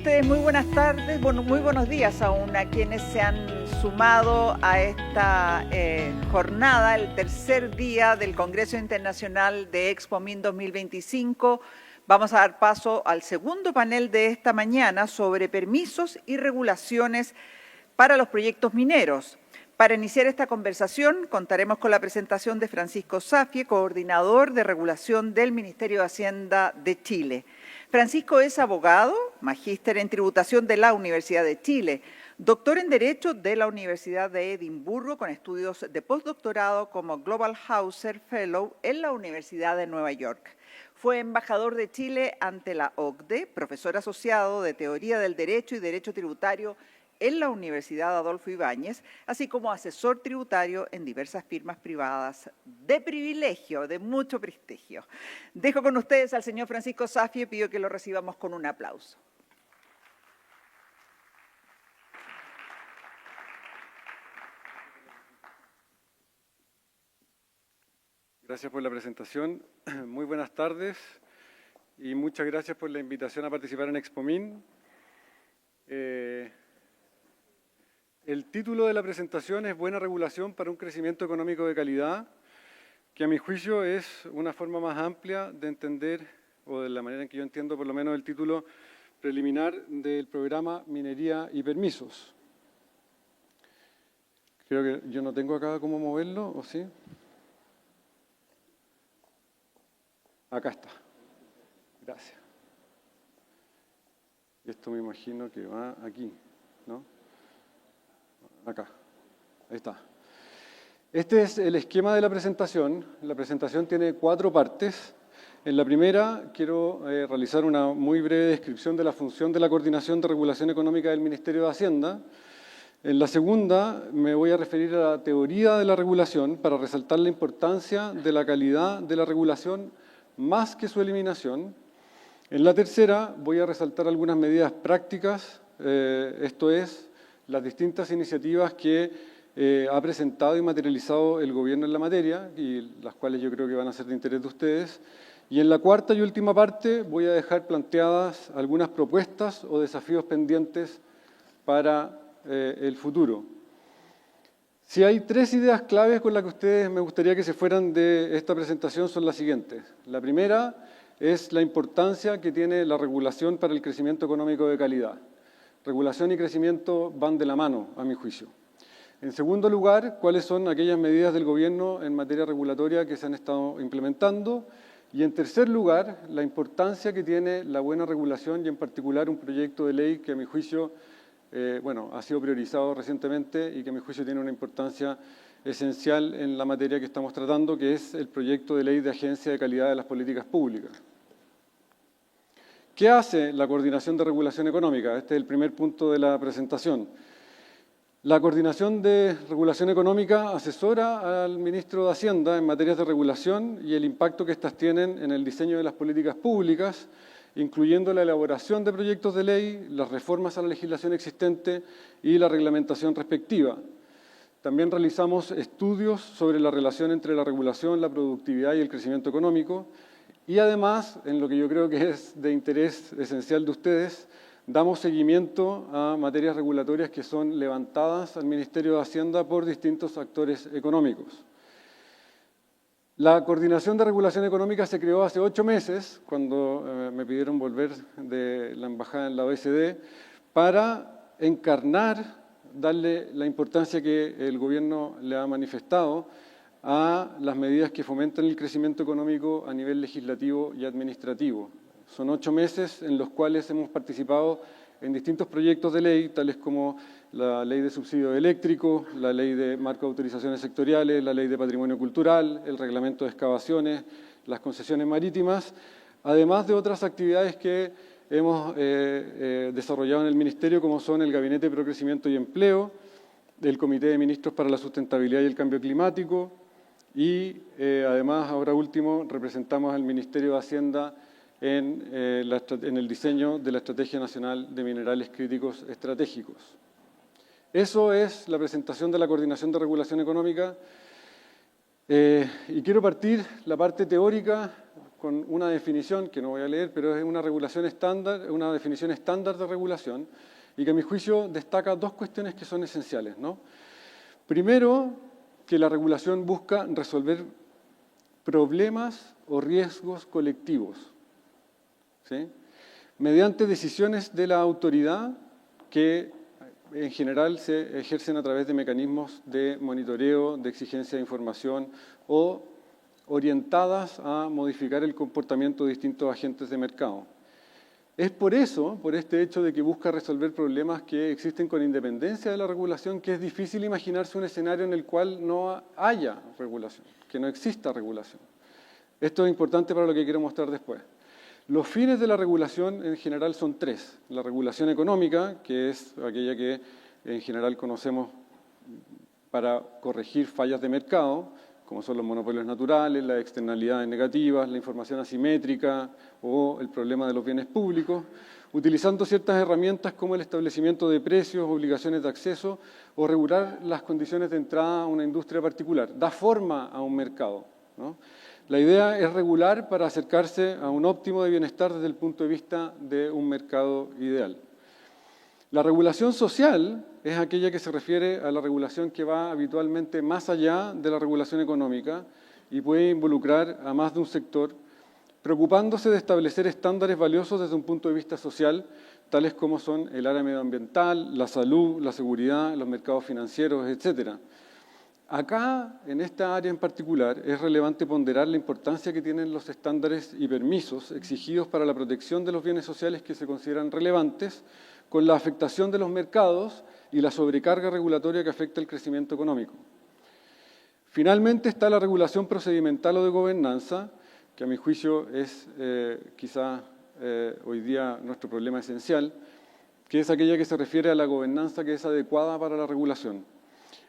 ustedes? Muy buenas tardes, bueno, muy buenos días aún a quienes se han sumado a esta jornada, el tercer día del Congreso Internacional de Expomin 2025. Vamos a dar paso al segundo panel de esta mañana sobre permisos y regulaciones para los proyectos mineros. Para iniciar esta conversación contaremos con la presentación de Francisco Safie, coordinador de regulación del Ministerio de Hacienda de Chile. Francisco es abogado, magíster en tributación de la Universidad de Chile, doctor en Derecho de la Universidad de Edimburgo con estudios de postdoctorado como Global Hauser Fellow en la Universidad de Nueva York. Fue embajador de Chile ante la OCDE, profesor asociado de Teoría del Derecho y Derecho Tributario en la Universidad Adolfo Ibáñez, así como asesor tributario en diversas firmas privadas de privilegio, de mucho prestigio. Dejo con ustedes al señor Francisco Safie y pido que lo recibamos con un aplauso. Gracias por la presentación. Muy buenas tardes y muchas gracias por la invitación a participar en Expomin. El título de la presentación es Buena regulación para un crecimiento económico de calidad, que a mi juicio es una forma más amplia de entender, o de la manera en que yo entiendo por lo menos el título preliminar del programa Minería y Permisos. Creo que yo no tengo acá cómo moverlo, ¿o sí? Acá está. Gracias. Y esto me imagino que va aquí, ¿no? Acá. Ahí está. Este es el esquema de la presentación. La presentación tiene 4 partes. En la primera quiero realizar una muy breve descripción de la función de la Coordinación de Regulación Económica del Ministerio de Hacienda. En la segunda me voy a referir a la teoría de la regulación para resaltar la importancia de la calidad de la regulación más que su eliminación. En la tercera voy a resaltar algunas medidas prácticas, esto es, las distintas iniciativas que ha presentado y materializado el Gobierno en la materia, y las cuales yo creo que van a ser de interés de ustedes. Y en la cuarta y última parte voy a dejar planteadas algunas propuestas o desafíos pendientes para el futuro. Si hay 3 ideas claves con las que ustedes me gustaría que se fueran de esta presentación son las siguientes. La primera es la importancia que tiene la regulación para el crecimiento económico de calidad. Regulación y crecimiento van de la mano, a mi juicio. En segundo lugar, cuáles son aquellas medidas del Gobierno en materia regulatoria que se han estado implementando. Y en tercer lugar, la importancia que tiene la buena regulación y en particular un proyecto de ley que a mi juicio ha sido priorizado recientemente y que a mi juicio tiene una importancia esencial en la materia que estamos tratando, que es el proyecto de ley de Agencia de Calidad de las Políticas Públicas. ¿Qué hace la Coordinación de Regulación Económica? Este es el primer punto de la presentación. La Coordinación de Regulación Económica asesora al Ministro de Hacienda en materias de regulación y el impacto que éstas tienen en el diseño de las políticas públicas, incluyendo la elaboración de proyectos de ley, las reformas a la legislación existente y la reglamentación respectiva. También realizamos estudios sobre la relación entre la regulación, la productividad y el crecimiento económico. Y además, en lo que yo creo que es de interés esencial de ustedes, damos seguimiento a materias regulatorias que son levantadas al Ministerio de Hacienda por distintos actores económicos. La Coordinación de Regulación Económica se creó hace 8 meses, cuando me pidieron volver de la embajada en la OECD, para encarnar, darle la importancia que el Gobierno le ha manifestado a las medidas que fomentan el crecimiento económico a nivel legislativo y administrativo. Son 8 meses en los cuales hemos participado en distintos proyectos de ley, tales como la Ley de Subsidio Eléctrico, la Ley de Marco de Autorizaciones Sectoriales, la Ley de Patrimonio Cultural, el Reglamento de Excavaciones, las concesiones marítimas, además de otras actividades que hemos desarrollado en el Ministerio, como son el Gabinete de Procrecimiento y Empleo, el Comité de Ministros para la Sustentabilidad y el Cambio Climático, y además, ahora último, representamos al Ministerio de Hacienda en el diseño de la Estrategia Nacional de Minerales Críticos Estratégicos. Eso es la presentación de la Coordinación de Regulación Económica y quiero partir la parte teórica con una definición que no voy a leer, pero es una regulación estándar, una definición estándar de regulación, y que a mi juicio destaca dos cuestiones que son esenciales, ¿no? Primero, que la regulación busca resolver problemas o riesgos colectivos, ¿sí?, mediante decisiones de la autoridad que en general se ejercen a través de mecanismos de monitoreo, de exigencia de información o orientadas a modificar el comportamiento de distintos agentes de mercado. Es por eso, por este hecho de que busca resolver problemas que existen con independencia de la regulación, que es difícil imaginarse un escenario en el cual no haya regulación, que no exista regulación. Esto es importante para lo que quiero mostrar después. Los fines de la regulación en general son tres. La regulación económica, que es aquella que en general conocemos para corregir fallas de mercado, como son los monopolios naturales, las externalidades negativas, la información asimétrica o el problema de los bienes públicos, utilizando ciertas herramientas como el establecimiento de precios, obligaciones de acceso o regular las condiciones de entrada a una industria particular. Da forma a un mercado, ¿no? La idea es regular para acercarse a un óptimo de bienestar desde el punto de vista de un mercado ideal. La regulación social es aquella que se refiere a la regulación que va habitualmente más allá de la regulación económica y puede involucrar a más de un sector, preocupándose de establecer estándares valiosos desde un punto de vista social, tales como son el área medioambiental, la salud, la seguridad, los mercados financieros, etc. Acá, en esta área en particular, es relevante ponderar la importancia que tienen los estándares y permisos exigidos para la protección de los bienes sociales que se consideran relevantes, con la afectación de los mercados y la sobrecarga regulatoria que afecta el crecimiento económico. Finalmente está la regulación procedimental o de gobernanza, que a mi juicio es quizá hoy día nuestro problema esencial, que es aquella que se refiere a la gobernanza que es adecuada para la regulación.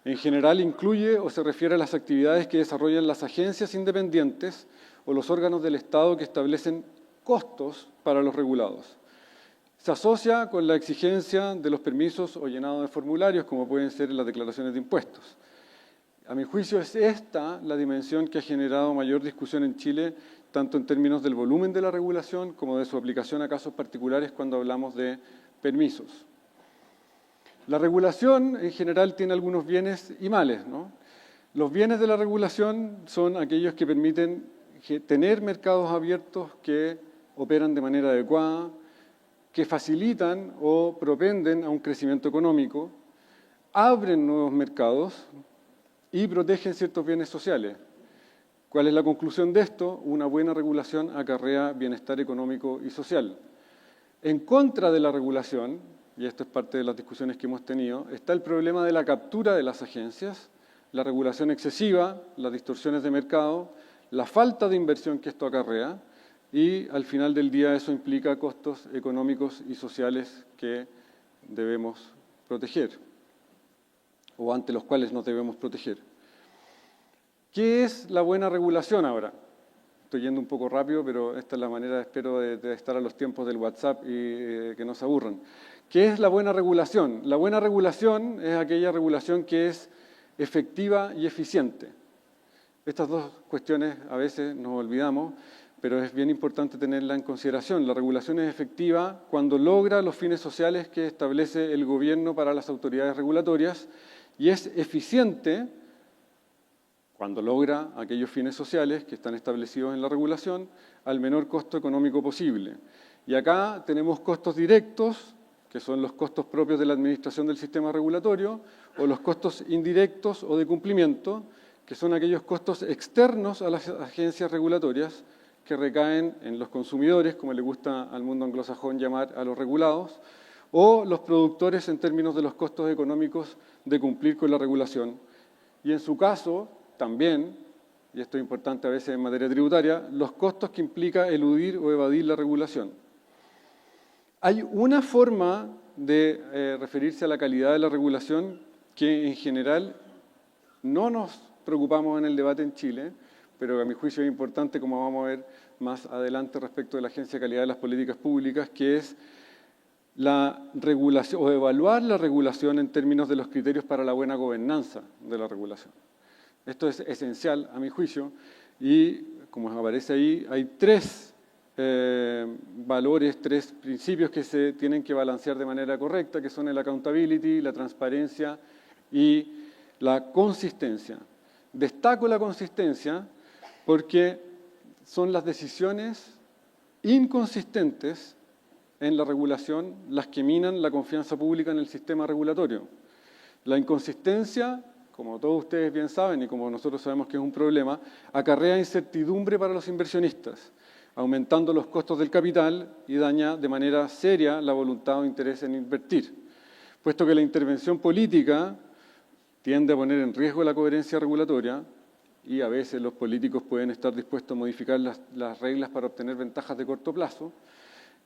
En general incluye o se refiere a las actividades que desarrollan las agencias independientes o los órganos del Estado que establecen costos para los regulados. Se asocia con la exigencia de los permisos o llenado de formularios, como pueden ser las declaraciones de impuestos. A mi juicio es esta la dimensión que ha generado mayor discusión en Chile, tanto en términos del volumen de la regulación como de su aplicación a casos particulares cuando hablamos de permisos. La regulación en general tiene algunos bienes y males, ¿no? Los bienes de la regulación son aquellos que permiten tener mercados abiertos que operan de manera adecuada, que facilitan o propenden a un crecimiento económico, abren nuevos mercados y protegen ciertos bienes sociales. ¿Cuál es la conclusión de esto? Una buena regulación acarrea bienestar económico y social. En contra de la regulación, y esto es parte de las discusiones que hemos tenido, está el problema de la captura de las agencias, la regulación excesiva, las distorsiones de mercado, la falta de inversión que esto acarrea y al final del día eso implica costos económicos y sociales que debemos proteger o ante los cuales nos debemos proteger. ¿Qué es la buena regulación ahora? Estoy yendo un poco rápido, pero esta es la manera, espero, de estar a los tiempos del WhatsApp y que no se aburran. ¿Qué es la buena regulación? La buena regulación es aquella regulación que es efectiva y eficiente. Estas dos cuestiones a veces nos olvidamos, pero es bien importante tenerla en consideración. La regulación es efectiva cuando logra los fines sociales que establece el gobierno para las autoridades regulatorias y es eficiente cuando logra aquellos fines sociales que están establecidos en la regulación al menor costo económico posible. Y acá tenemos costos directos, que son los costos propios de la administración del sistema regulatorio, o los costos indirectos o de cumplimiento, que son aquellos costos externos a las agencias regulatorias que recaen en los consumidores, como le gusta al mundo anglosajón llamar a los regulados, o los productores en términos de los costos económicos de cumplir con la regulación. Y en su caso, también, y esto es importante a veces en materia tributaria, los costos que implica eludir o evadir la regulación. Hay una forma de referirse a la calidad de la regulación que en general no nos preocupamos en el debate en Chile, pero a mi juicio es importante, como vamos a ver más adelante respecto de la Agencia de Calidad de las Políticas Públicas, que es la regulación o evaluar la regulación en términos de los criterios para la buena gobernanza de la regulación. Esto es esencial a mi juicio y como aparece ahí, hay tres valores, tres principios que se tienen que balancear de manera correcta, que son el accountability, la transparencia y la consistencia. Destaco la consistencia porque son las decisiones inconsistentes en la regulación las que minan la confianza pública en el sistema regulatorio. La inconsistencia, como todos ustedes bien saben y como nosotros sabemos que es un problema, acarrea incertidumbre para los inversionistas, aumentando los costos del capital y daña de manera seria la voluntad o interés en invertir. Puesto que la intervención política tiende a poner en riesgo la coherencia regulatoria y a veces los políticos pueden estar dispuestos a modificar las reglas para obtener ventajas de corto plazo,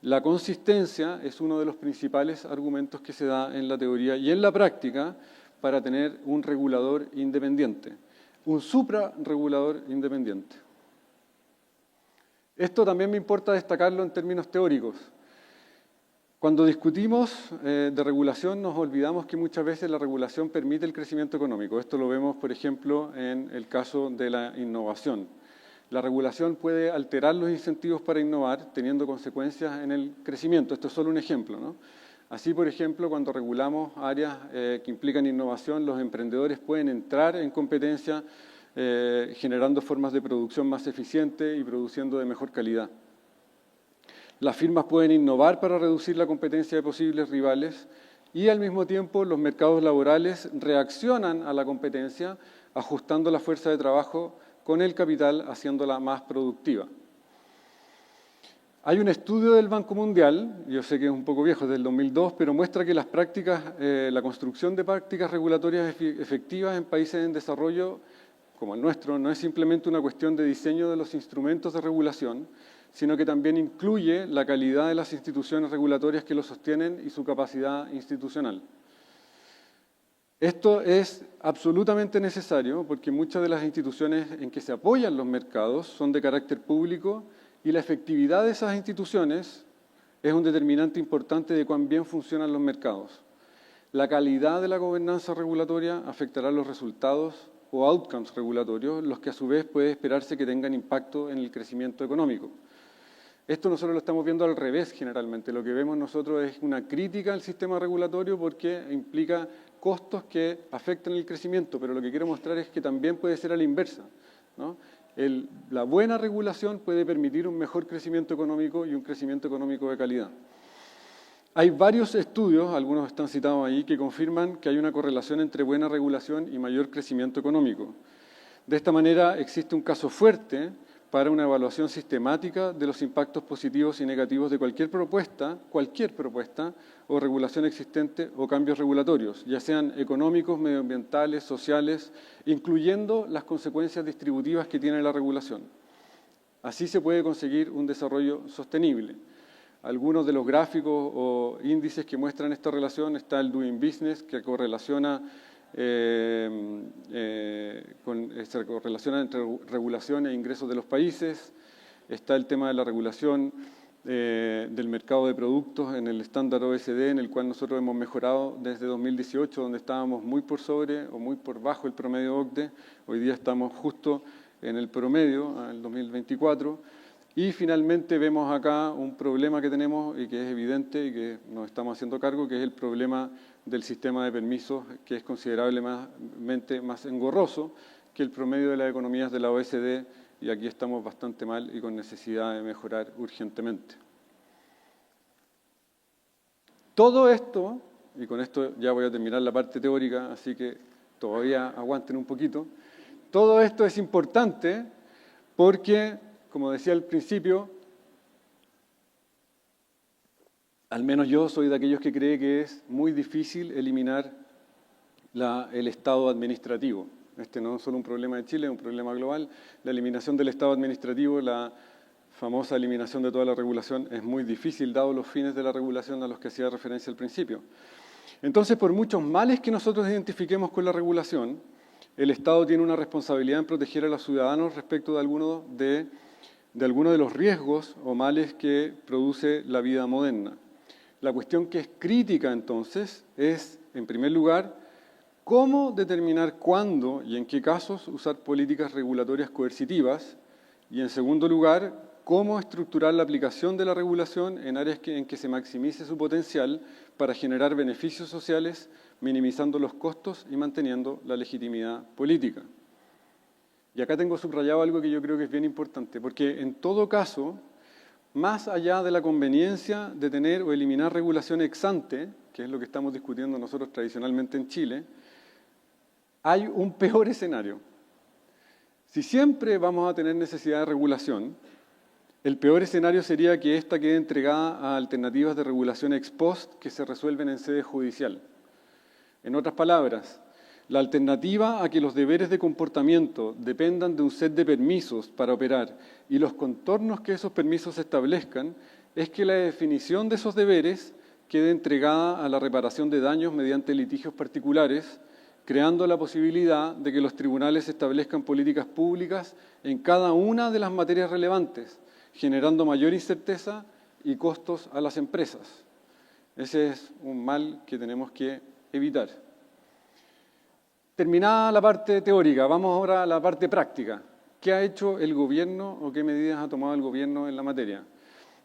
la consistencia es uno de los principales argumentos que se da en la teoría y en la práctica para tener un regulador independiente, un suprarregulador independiente. Esto también me importa destacarlo en términos teóricos. Cuando discutimos de regulación nos olvidamos que muchas veces la regulación permite el crecimiento económico. Esto lo vemos, por ejemplo, en el caso de la innovación. La regulación puede alterar los incentivos para innovar, teniendo consecuencias en el crecimiento. Esto es solo un ejemplo, ¿no? Así, por ejemplo, cuando regulamos áreas que implican innovación, los emprendedores pueden entrar en competencia generando formas de producción más eficientes y produciendo de mejor calidad. Las firmas pueden innovar para reducir la competencia de posibles rivales y, al mismo tiempo, los mercados laborales reaccionan a la competencia ajustando la fuerza de trabajo con el capital, haciéndola más productiva. Hay un estudio del Banco Mundial, yo sé que es un poco viejo, es del 2002, pero muestra que las prácticas, la construcción de prácticas regulatorias efectivas en países en desarrollo, como el nuestro, no es simplemente una cuestión de diseño de los instrumentos de regulación, sino que también incluye la calidad de las instituciones regulatorias que lo sostienen y su capacidad institucional. Esto es absolutamente necesario porque muchas de las instituciones en que se apoyan los mercados son de carácter público y la efectividad de esas instituciones es un determinante importante de cuán bien funcionan los mercados. La calidad de la gobernanza regulatoria afectará los resultados o outcomes regulatorios, los que a su vez puede esperarse que tengan impacto en el crecimiento económico. Esto nosotros lo estamos viendo al revés generalmente. Lo que vemos nosotros es una crítica al sistema regulatorio porque implica costos que afectan el crecimiento, pero lo que quiero mostrar es que también puede ser a la inversa, ¿no? La buena regulación puede permitir un mejor crecimiento económico y un crecimiento económico de calidad. Hay varios estudios, algunos están citados ahí, que confirman que hay una correlación entre buena regulación y mayor crecimiento económico. De esta manera existe un caso fuerte para una evaluación sistemática de los impactos positivos y negativos de cualquier propuesta o regulación existente o cambios regulatorios, ya sean económicos, medioambientales, sociales, incluyendo las consecuencias distributivas que tiene la regulación. Así se puede conseguir un desarrollo sostenible. Algunos de los gráficos o índices que muestran esta relación está el Doing Business, que correlaciona entre regulación e ingresos de los países. Está el tema de la regulación del mercado de productos en el estándar OECD, en el cual nosotros hemos mejorado desde 2018, donde estábamos muy por sobre o muy por bajo el promedio OCDE. Hoy día estamos justo en el promedio, en el 2024. Y finalmente vemos acá un problema que tenemos y que es evidente y que nos estamos haciendo cargo, que es el problema del sistema de permisos, que es considerablemente más engorroso que el promedio de las economías de la OECD, y aquí estamos bastante mal y con necesidad de mejorar urgentemente. Todo esto, y con esto ya voy a terminar la parte teórica, así que todavía aguanten un poquito, todo esto es importante porque, como decía al principio, al menos yo soy de aquellos que cree que es muy difícil eliminar el Estado administrativo. Este no es solo un problema de Chile, es un problema global. La eliminación del Estado administrativo, la famosa eliminación de toda la regulación, es muy difícil, dado los fines de la regulación a los que hacía referencia al principio. Entonces, por muchos males que nosotros identifiquemos con la regulación, el Estado tiene una responsabilidad en proteger a los ciudadanos respecto de algunos de los riesgos o males que produce la vida moderna. La cuestión que es crítica, entonces, es, en primer lugar, cómo determinar cuándo y en qué casos usar políticas regulatorias coercitivas Y en segundo lugar, cómo estructurar la aplicación de la regulación en áreas en que se maximice su potencial para generar beneficios sociales, minimizando los costos y manteniendo la legitimidad política. Y acá tengo subrayado algo que yo creo que es bien importante, porque en todo caso, más allá de la conveniencia de tener o eliminar regulación ex ante, que es lo que estamos discutiendo nosotros tradicionalmente en Chile, hay un peor escenario. Si siempre vamos a tener necesidad de regulación, el peor escenario sería que ésta quede entregada a alternativas de regulación ex post que se resuelven en sede judicial. En otras palabras, la alternativa a que los deberes de comportamiento dependan de un set de permisos para operar y los contornos que esos permisos establezcan es que la definición de esos deberes quede entregada a la reparación de daños mediante litigios particulares, creando la posibilidad de que los tribunales establezcan políticas públicas en cada una de las materias relevantes, generando mayor incerteza y costos a las empresas. Ese es un mal que tenemos que evitar. Terminada la parte teórica, vamos ahora a la parte práctica. ¿Qué ha hecho el gobierno o qué medidas ha tomado el gobierno en la materia?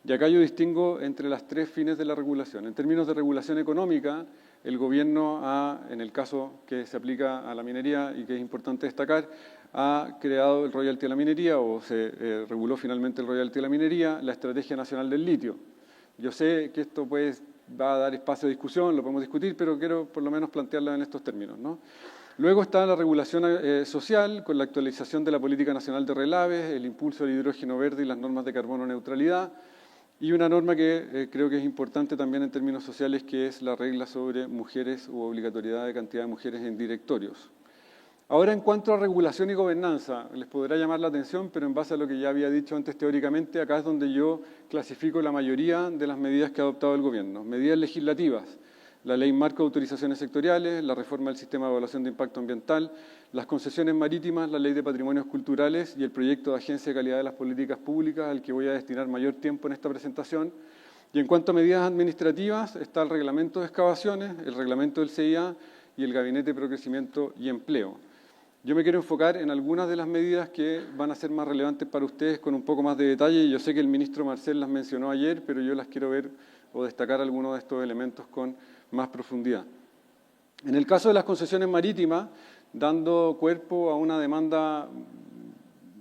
Y acá yo distingo entre las tres fines de la regulación. En términos de regulación económica, el gobierno ha, en el caso que se aplica a la minería y que es importante destacar, ha creado el royalty a la minería o se reguló finalmente el royalty a la minería, la Estrategia Nacional del Litio. Yo sé que esto va a dar espacio a discusión, lo podemos discutir, pero quiero por lo menos plantearlo en estos términos, ¿no? Luego está la regulación social, con la actualización de la Política Nacional de Relaves, el impulso del hidrógeno verde y las normas de carbono neutralidad, y una norma que creo que es importante también en términos sociales, que es la regla sobre mujeres u obligatoriedad de cantidad de mujeres en directorios. Ahora, en cuanto a regulación y gobernanza, les podrá llamar la atención, pero en base a lo que ya había dicho antes teóricamente, acá es donde yo clasifico la mayoría de las medidas que ha adoptado el gobierno. Medidas legislativas. La Ley Marco de Autorizaciones Sectoriales, la reforma del Sistema de Evaluación de Impacto Ambiental, las concesiones marítimas, la Ley de Patrimonios Culturales y el proyecto de Agencia de Calidad de las Políticas Públicas, al que voy a destinar mayor tiempo en esta presentación. Y en cuanto a medidas administrativas, está el Reglamento de Excavaciones, el Reglamento del CIA y el Gabinete de Procrecimiento y Empleo. Yo me quiero enfocar en algunas de las medidas que van a ser más relevantes para ustedes con un poco más de detalle. Yo sé que el ministro Marcel las mencionó ayer, pero yo las quiero ver o destacar algunos de estos elementos con más profundidad. En el caso de las concesiones marítimas, dando cuerpo a una demanda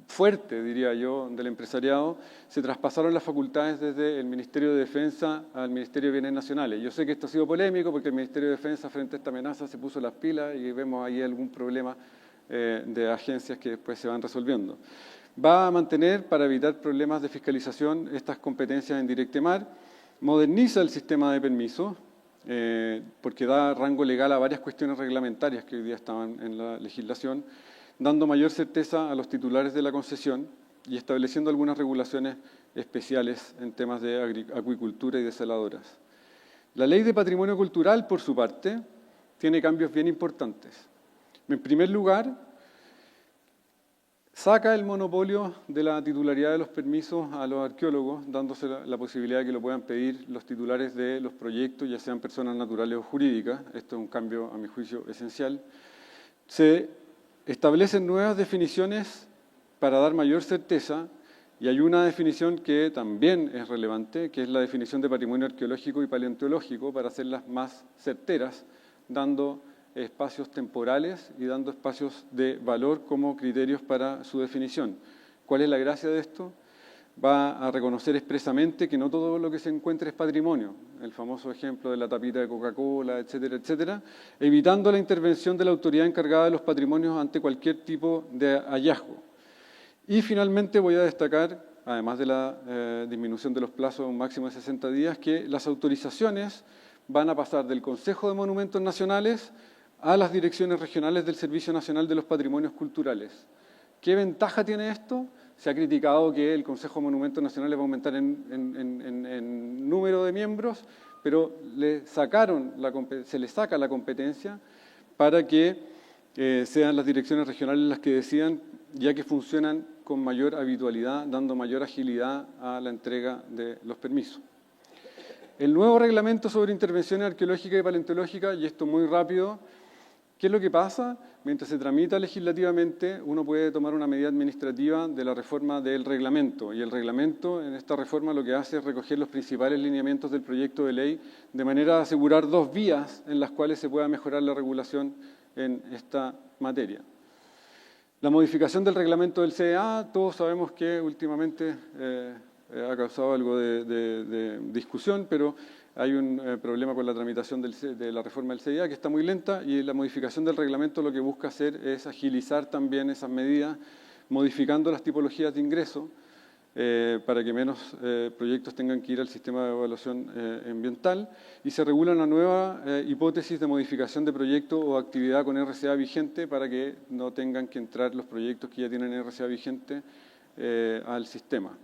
fuerte, diría yo, del empresariado, se traspasaron las facultades desde el Ministerio de Defensa al Ministerio de Bienes Nacionales. Yo sé que esto ha sido polémico porque el Ministerio de Defensa frente a esta amenaza se puso las pilas y vemos ahí algún problema de agencias que después se van resolviendo. Va a mantener, para evitar problemas de fiscalización, estas competencias en Directemar, moderniza el sistema de permisos, porque da rango legal a varias cuestiones reglamentarias que hoy día estaban en la legislación, dando mayor certeza a los titulares de la concesión y estableciendo algunas regulaciones especiales en temas de acuicultura y desaladoras. La Ley de Patrimonio Cultural, por su parte, tiene cambios bien importantes. En primer lugar, saca el monopolio de la titularidad de los permisos a los arqueólogos, dándose la posibilidad de que lo puedan pedir los titulares de los proyectos, ya sean personas naturales o jurídicas. Esto es un cambio, a mi juicio, esencial. Se establecen nuevas definiciones para dar mayor certeza, y hay una definición que también es relevante, que es la definición de patrimonio arqueológico y paleontológico, para hacerlas más certeras, dando espacios temporales y dando espacios de valor como criterios para su definición. ¿Cuál es la gracia de esto? Va a reconocer expresamente que no todo lo que se encuentre es patrimonio, el famoso ejemplo de la tapita de Coca-Cola, etcétera, etcétera, evitando la intervención de la autoridad encargada de los patrimonios ante cualquier tipo de hallazgo. Y finalmente voy a destacar, además de la disminución de los plazos a un máximo de 60 días, que las autorizaciones van a pasar del Consejo de Monumentos Nacionales a las direcciones regionales del Servicio Nacional de los Patrimonios Culturales. ¿Qué ventaja tiene esto? Se ha criticado que el Consejo de Monumentos Nacionales va a aumentar en número de miembros, pero se le saca la competencia para que sean las direcciones regionales las que decidan, ya que funcionan con mayor habitualidad, dando mayor agilidad a la entrega de los permisos. El nuevo reglamento sobre intervenciones arqueológicas y paleontológicas, y esto muy rápido, ¿Qué es lo que pasa? Mientras se tramita legislativamente, uno puede tomar una medida administrativa de la reforma del reglamento. Y el reglamento, en esta reforma, lo que hace es recoger los principales lineamientos del proyecto de ley, de manera a asegurar dos vías en las cuales se pueda mejorar la regulación en esta materia. La modificación del reglamento del CEA, todos sabemos que últimamente ha causado algo de discusión, pero hay un problema con la tramitación de la reforma del CEA que está muy lenta, y la modificación del reglamento lo que busca hacer es agilizar también esas medidas, modificando las tipologías de ingreso para que menos proyectos tengan que ir al sistema de evaluación ambiental, y se regula una nueva hipótesis de modificación de proyecto o actividad con RCA vigente para que no tengan que entrar los proyectos que ya tienen RCA vigente al sistema.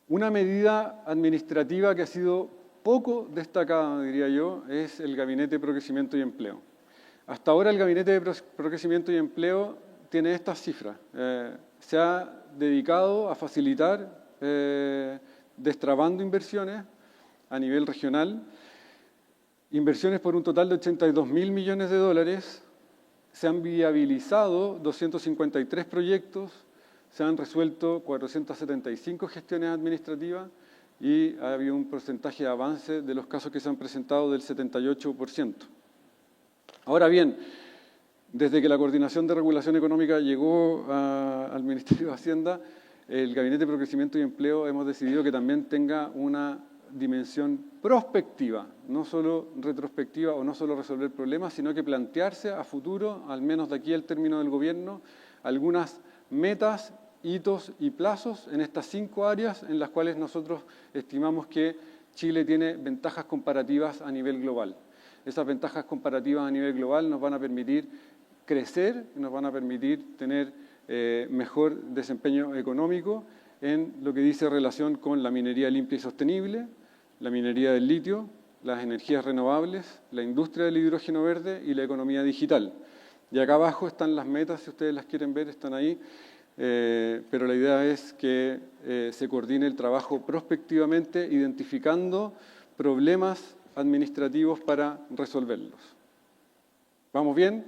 Una medida administrativa que ha sido poco destacada, diría yo, es el Gabinete de Procrecimiento y Empleo. Hasta ahora el Gabinete de Procrecimiento y Empleo tiene estas cifras. Se ha dedicado a facilitar destrabando inversiones a nivel regional, inversiones por un total de 82.000 millones de dólares, se han viabilizado 253 proyectos, se han resuelto 475 gestiones administrativas y ha habido un porcentaje de avance de los casos que se han presentado del 78%. Ahora bien, desde que la Coordinación de Regulación Económica llegó al Ministerio de Hacienda, el Gabinete de Procrecimiento y Empleo hemos decidido que también tenga una dimensión prospectiva, no solo retrospectiva o no solo resolver problemas, sino que plantearse a futuro, al menos de aquí al término del gobierno, algunas metas, hitos y plazos en estas 5 áreas en las cuales nosotros estimamos que Chile tiene ventajas comparativas a nivel global. Esas ventajas comparativas a nivel global nos van a permitir crecer, nos van a permitir tener mejor desempeño económico en lo que dice relación con la minería limpia y sostenible, la minería del litio, las energías renovables, la industria del hidrógeno verde y la economía digital. Y acá abajo están las metas, si ustedes las quieren ver, están ahí, pero la idea es que se coordine el trabajo prospectivamente, identificando problemas administrativos para resolverlos. ¿Vamos bien?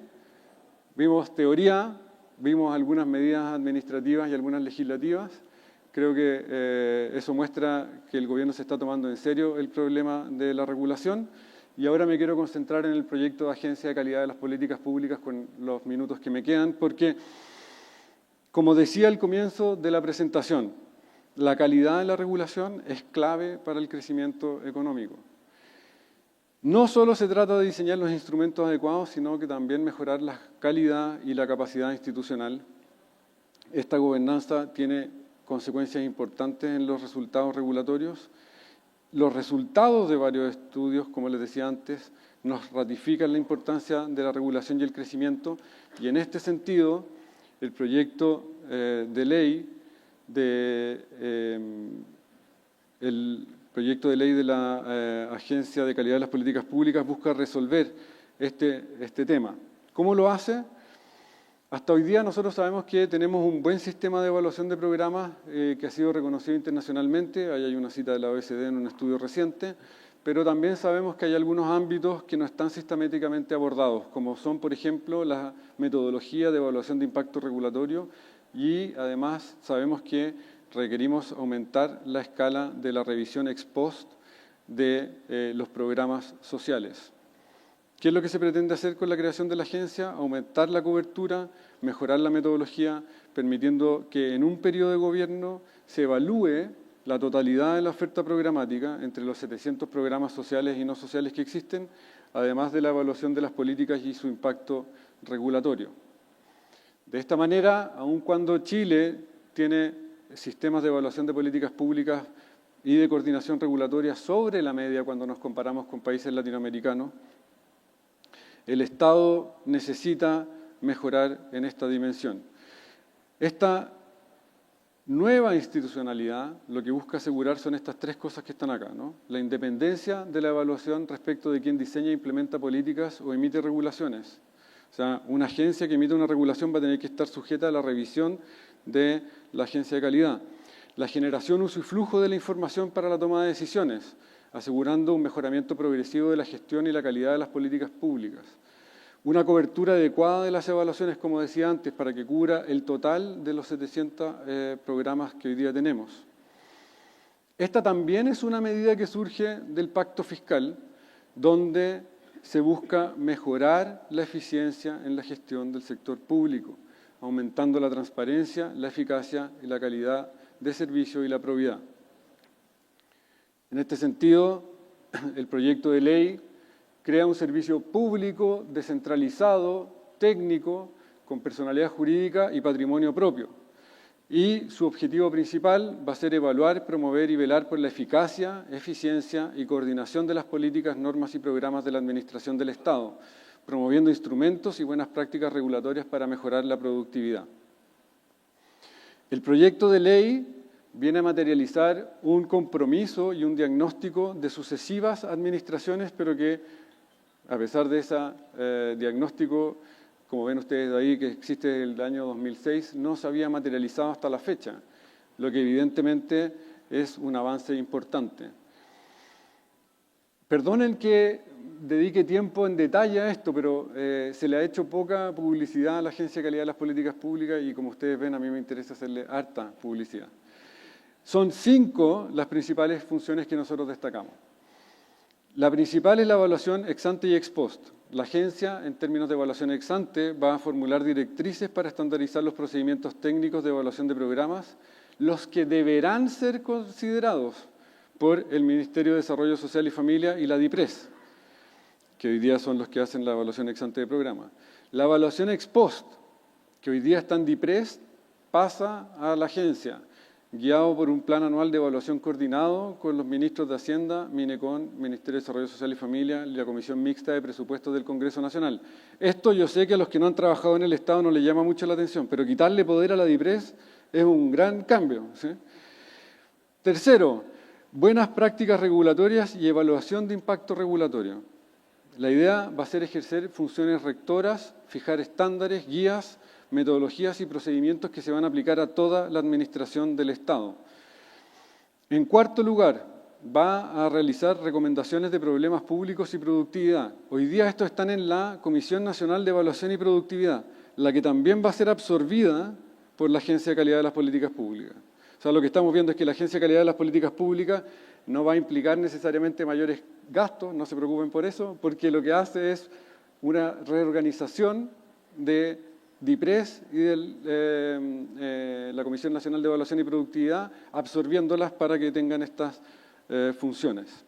Vimos teoría, vimos algunas medidas administrativas y algunas legislativas. Creo que eso muestra que el gobierno se está tomando en serio el problema de la regulación, y ahora me quiero concentrar en el proyecto de Agencia de Calidad de las Políticas Públicas con los minutos que me quedan, porque, como decía al comienzo de la presentación, la calidad de la regulación es clave para el crecimiento económico. No solo se trata de diseñar los instrumentos adecuados, sino que también mejorar la calidad y la capacidad institucional. Esta gobernanza tiene consecuencias importantes en los resultados regulatorios. Los resultados de varios estudios, como les decía antes, nos ratifican la importancia de la regulación y el crecimiento, y en este sentido, el proyecto de ley de la Agencia de Calidad de las Políticas Públicas busca resolver este tema. ¿Cómo lo hace? Hasta hoy día nosotros sabemos que tenemos un buen sistema de evaluación de programas que ha sido reconocido internacionalmente. Ahí hay una cita de la OECD en un estudio reciente, pero también sabemos que hay algunos ámbitos que no están sistemáticamente abordados, como son, por ejemplo, la metodología de evaluación de impacto regulatorio, y además sabemos que requerimos aumentar la escala de la revisión ex post de los programas sociales. ¿Qué es lo que se pretende hacer con la creación de la agencia? Aumentar la cobertura, mejorar la metodología, permitiendo que en un periodo de gobierno se evalúe la totalidad de la oferta programática entre los 700 programas sociales y no sociales que existen, además de la evaluación de las políticas y su impacto regulatorio. De esta manera, aun cuando Chile tiene sistemas de evaluación de políticas públicas y de coordinación regulatoria sobre la media cuando nos comparamos con países latinoamericanos, el Estado necesita mejorar en esta dimensión. Esta nueva institucionalidad lo que busca asegurar son estas 3 cosas que están acá, ¿no? La independencia de la evaluación respecto de quien diseña e implementa políticas o emite regulaciones. O sea, una agencia que emite una regulación va a tener que estar sujeta a la revisión de la agencia de calidad. La generación, uso y flujo de la información para la toma de decisiones, asegurando un mejoramiento progresivo de la gestión y la calidad de las políticas públicas. una cobertura adecuada de las evaluaciones, como decía antes, para que cubra el total de los 700 programas que hoy día tenemos. Esta también es una medida que surge del pacto fiscal, donde se busca mejorar la eficiencia en la gestión del sector público, aumentando la transparencia, la eficacia y la calidad de servicio y la probidad. En este sentido, el proyecto de ley crea un servicio público descentralizado, técnico, con personalidad jurídica y patrimonio propio. Y su objetivo principal va a ser evaluar, promover y velar por la eficacia, eficiencia y coordinación de las políticas, normas y programas de la Administración del Estado, promoviendo instrumentos y buenas prácticas regulatorias para mejorar la productividad. El proyecto de ley viene a materializar un compromiso y un diagnóstico de sucesivas administraciones, pero que, a pesar de ese diagnóstico, como ven ustedes ahí, que existe desde el año 2006, no se había materializado hasta la fecha, lo que evidentemente es un avance importante. Perdonen que dedique tiempo en detalle a esto, pero se le ha hecho poca publicidad a la Agencia de Calidad de las Políticas Públicas y, como ustedes ven, a mí me interesa hacerle harta publicidad. Son 5 las principales funciones que nosotros destacamos. La principal es la evaluación ex ante y ex post. La agencia, en términos de evaluación ex ante, va a formular directrices para estandarizar los procedimientos técnicos de evaluación de programas, los que deberán ser considerados por el Ministerio de Desarrollo Social y Familia y la DIPRES, que hoy día son los que hacen la evaluación ex ante de programas. La evaluación ex post, que hoy día está en DIPRES, pasa a la agencia, guiado por un plan anual de evaluación coordinado con los ministros de Hacienda, Minecon, Ministerio de Desarrollo Social y Familia y la Comisión Mixta de Presupuestos del Congreso Nacional. Esto yo sé que a los que no han trabajado en el Estado no les llama mucho la atención, pero quitarle poder a la DIPRES es un gran cambio, ¿sí? Tercero, buenas prácticas regulatorias y evaluación de impacto regulatorio. La idea va a ser ejercer funciones rectoras, fijar estándares, guías, metodologías y procedimientos que se van a aplicar a toda la administración del Estado. En cuarto lugar, va a realizar recomendaciones de problemas públicos y productividad. Hoy día estos están en la Comisión Nacional de Evaluación y Productividad, la que también va a ser absorbida por la Agencia de Calidad de las Políticas Públicas. O sea, lo que estamos viendo es que la Agencia de Calidad de las Políticas Públicas no va a implicar necesariamente mayores gastos, no se preocupen por eso, porque lo que hace es una reorganización de DIPRES y de la Comisión Nacional de Evaluación y Productividad, absorbiéndolas para que tengan estas funciones.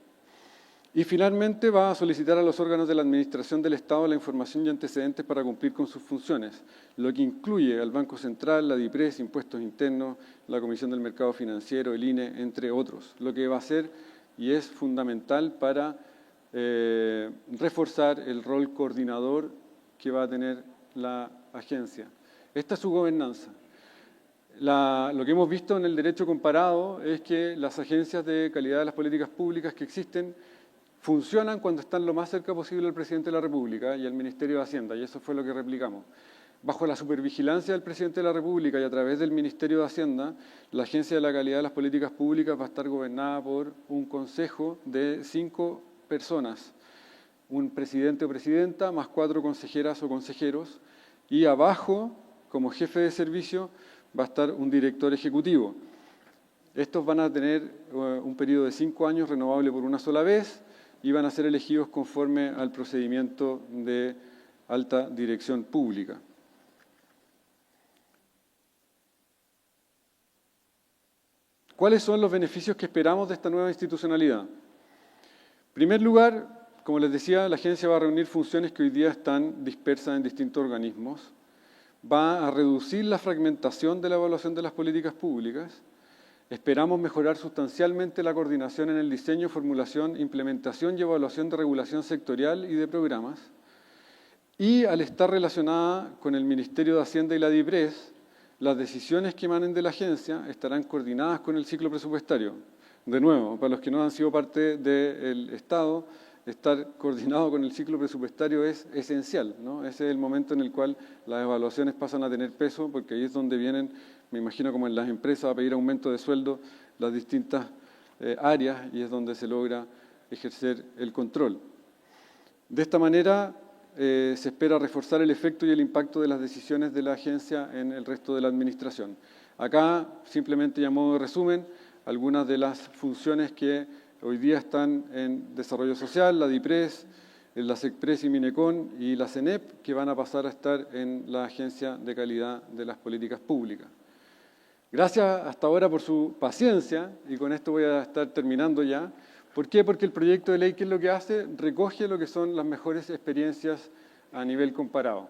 Y finalmente va a solicitar a los órganos de la Administración del Estado la información y antecedentes para cumplir con sus funciones, lo que incluye al Banco Central, la DIPRES, Impuestos Internos, la Comisión del Mercado Financiero, el INE, entre otros, lo que va a ser y es fundamental para reforzar el rol coordinador que va a tener la agencia. Esta es su gobernanza. Lo que hemos visto en el derecho comparado es que las agencias de calidad de las políticas públicas que existen funcionan cuando están lo más cerca posible al presidente de la República y al Ministerio de Hacienda, y eso fue lo que replicamos. Bajo la supervigilancia del presidente de la República y a través del Ministerio de Hacienda, la Agencia de la Calidad de las Políticas Públicas va a estar gobernada por un consejo de 5 personas, un presidente o presidenta, más 4 consejeras o consejeros, y abajo, como jefe de servicio, va a estar un director ejecutivo. Estos van a tener un periodo de 5 años renovable por una sola vez y van a ser elegidos conforme al procedimiento de alta dirección pública. ¿Cuáles son los beneficios que esperamos de esta nueva institucionalidad? En primer lugar, como les decía, la agencia va a reunir funciones que hoy día están dispersas en distintos organismos, va a reducir la fragmentación de la evaluación de las políticas públicas, esperamos mejorar sustancialmente la coordinación en el diseño, formulación, implementación y evaluación de regulación sectorial y de programas, y al estar relacionada con el Ministerio de Hacienda y la DIPRES, las decisiones que emanen de la agencia estarán coordinadas con el ciclo presupuestario. De nuevo, para los que no han sido parte del Estado, estar coordinado con el ciclo presupuestario es esencial, ¿no? Ese es el momento en el cual las evaluaciones pasan a tener peso, porque ahí es donde vienen, me imagino como en las empresas, a pedir aumento de sueldo las distintas áreas y es donde se logra ejercer el control. De esta manera, se espera reforzar el efecto y el impacto de las decisiones de la agencia en el resto de la administración. Acá, simplemente y a modo de resumen, algunas de las funciones que hoy día están en Desarrollo Social, la DIPRES, la SECPRES y MINECON y la CENEP, que van a pasar a estar en la Agencia de Calidad de las Políticas Públicas. Gracias hasta ahora por su paciencia, y con esto voy a estar terminando ya. ¿Por qué? Porque el proyecto de ley, ¿qué es lo que hace? Recoge lo que son las mejores experiencias a nivel comparado.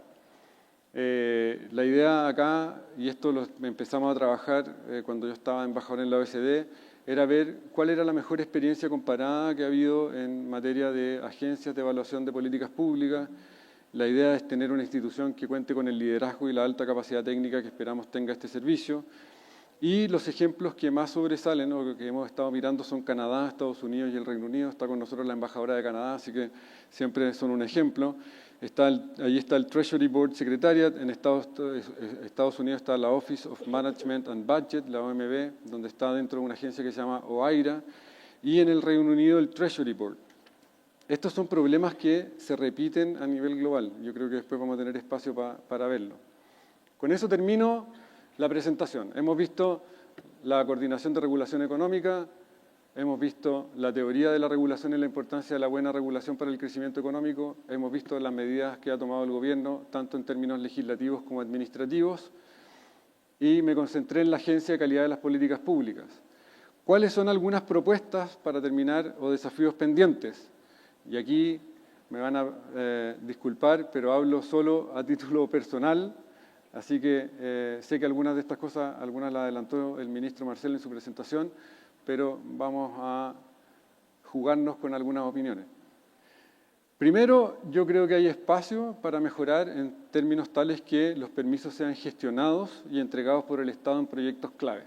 La idea acá, y esto lo empezamos a trabajar cuando yo estaba embajador en la OECD, era ver cuál era la mejor experiencia comparada que ha habido en materia de agencias de evaluación de políticas públicas. La idea es tener una institución que cuente con el liderazgo y la alta capacidad técnica que esperamos tenga este servicio. Y los ejemplos que más sobresalen, o que hemos estado mirando, son Canadá, Estados Unidos y el Reino Unido. Está con nosotros la embajadora de Canadá, así que siempre son un ejemplo. Allí está el Treasury Board Secretariat, en Estados Unidos está la Office of Management and Budget, la OMB, donde está dentro de una agencia que se llama OIRA, y en el Reino Unido el Treasury Board. Estos son problemas que se repiten a nivel global. Yo creo que después vamos a tener espacio para verlo. Con eso termino la presentación. Hemos visto la coordinación de regulación económica, hemos visto la teoría de la regulación y la importancia de la buena regulación para el crecimiento económico, hemos visto las medidas que ha tomado el gobierno, tanto en términos legislativos como administrativos, y me concentré en la Agencia de Calidad de las Políticas Públicas. ¿Cuáles son algunas propuestas para terminar o desafíos pendientes? Y aquí me van a disculpar, pero hablo solo a título personal. Así que sé que algunas de estas cosas, algunas las adelantó el ministro Marcel en su presentación, pero vamos a jugarnos con algunas opiniones. Primero, yo creo que hay espacio para mejorar en términos tales que los permisos sean gestionados y entregados por el Estado en proyectos clave.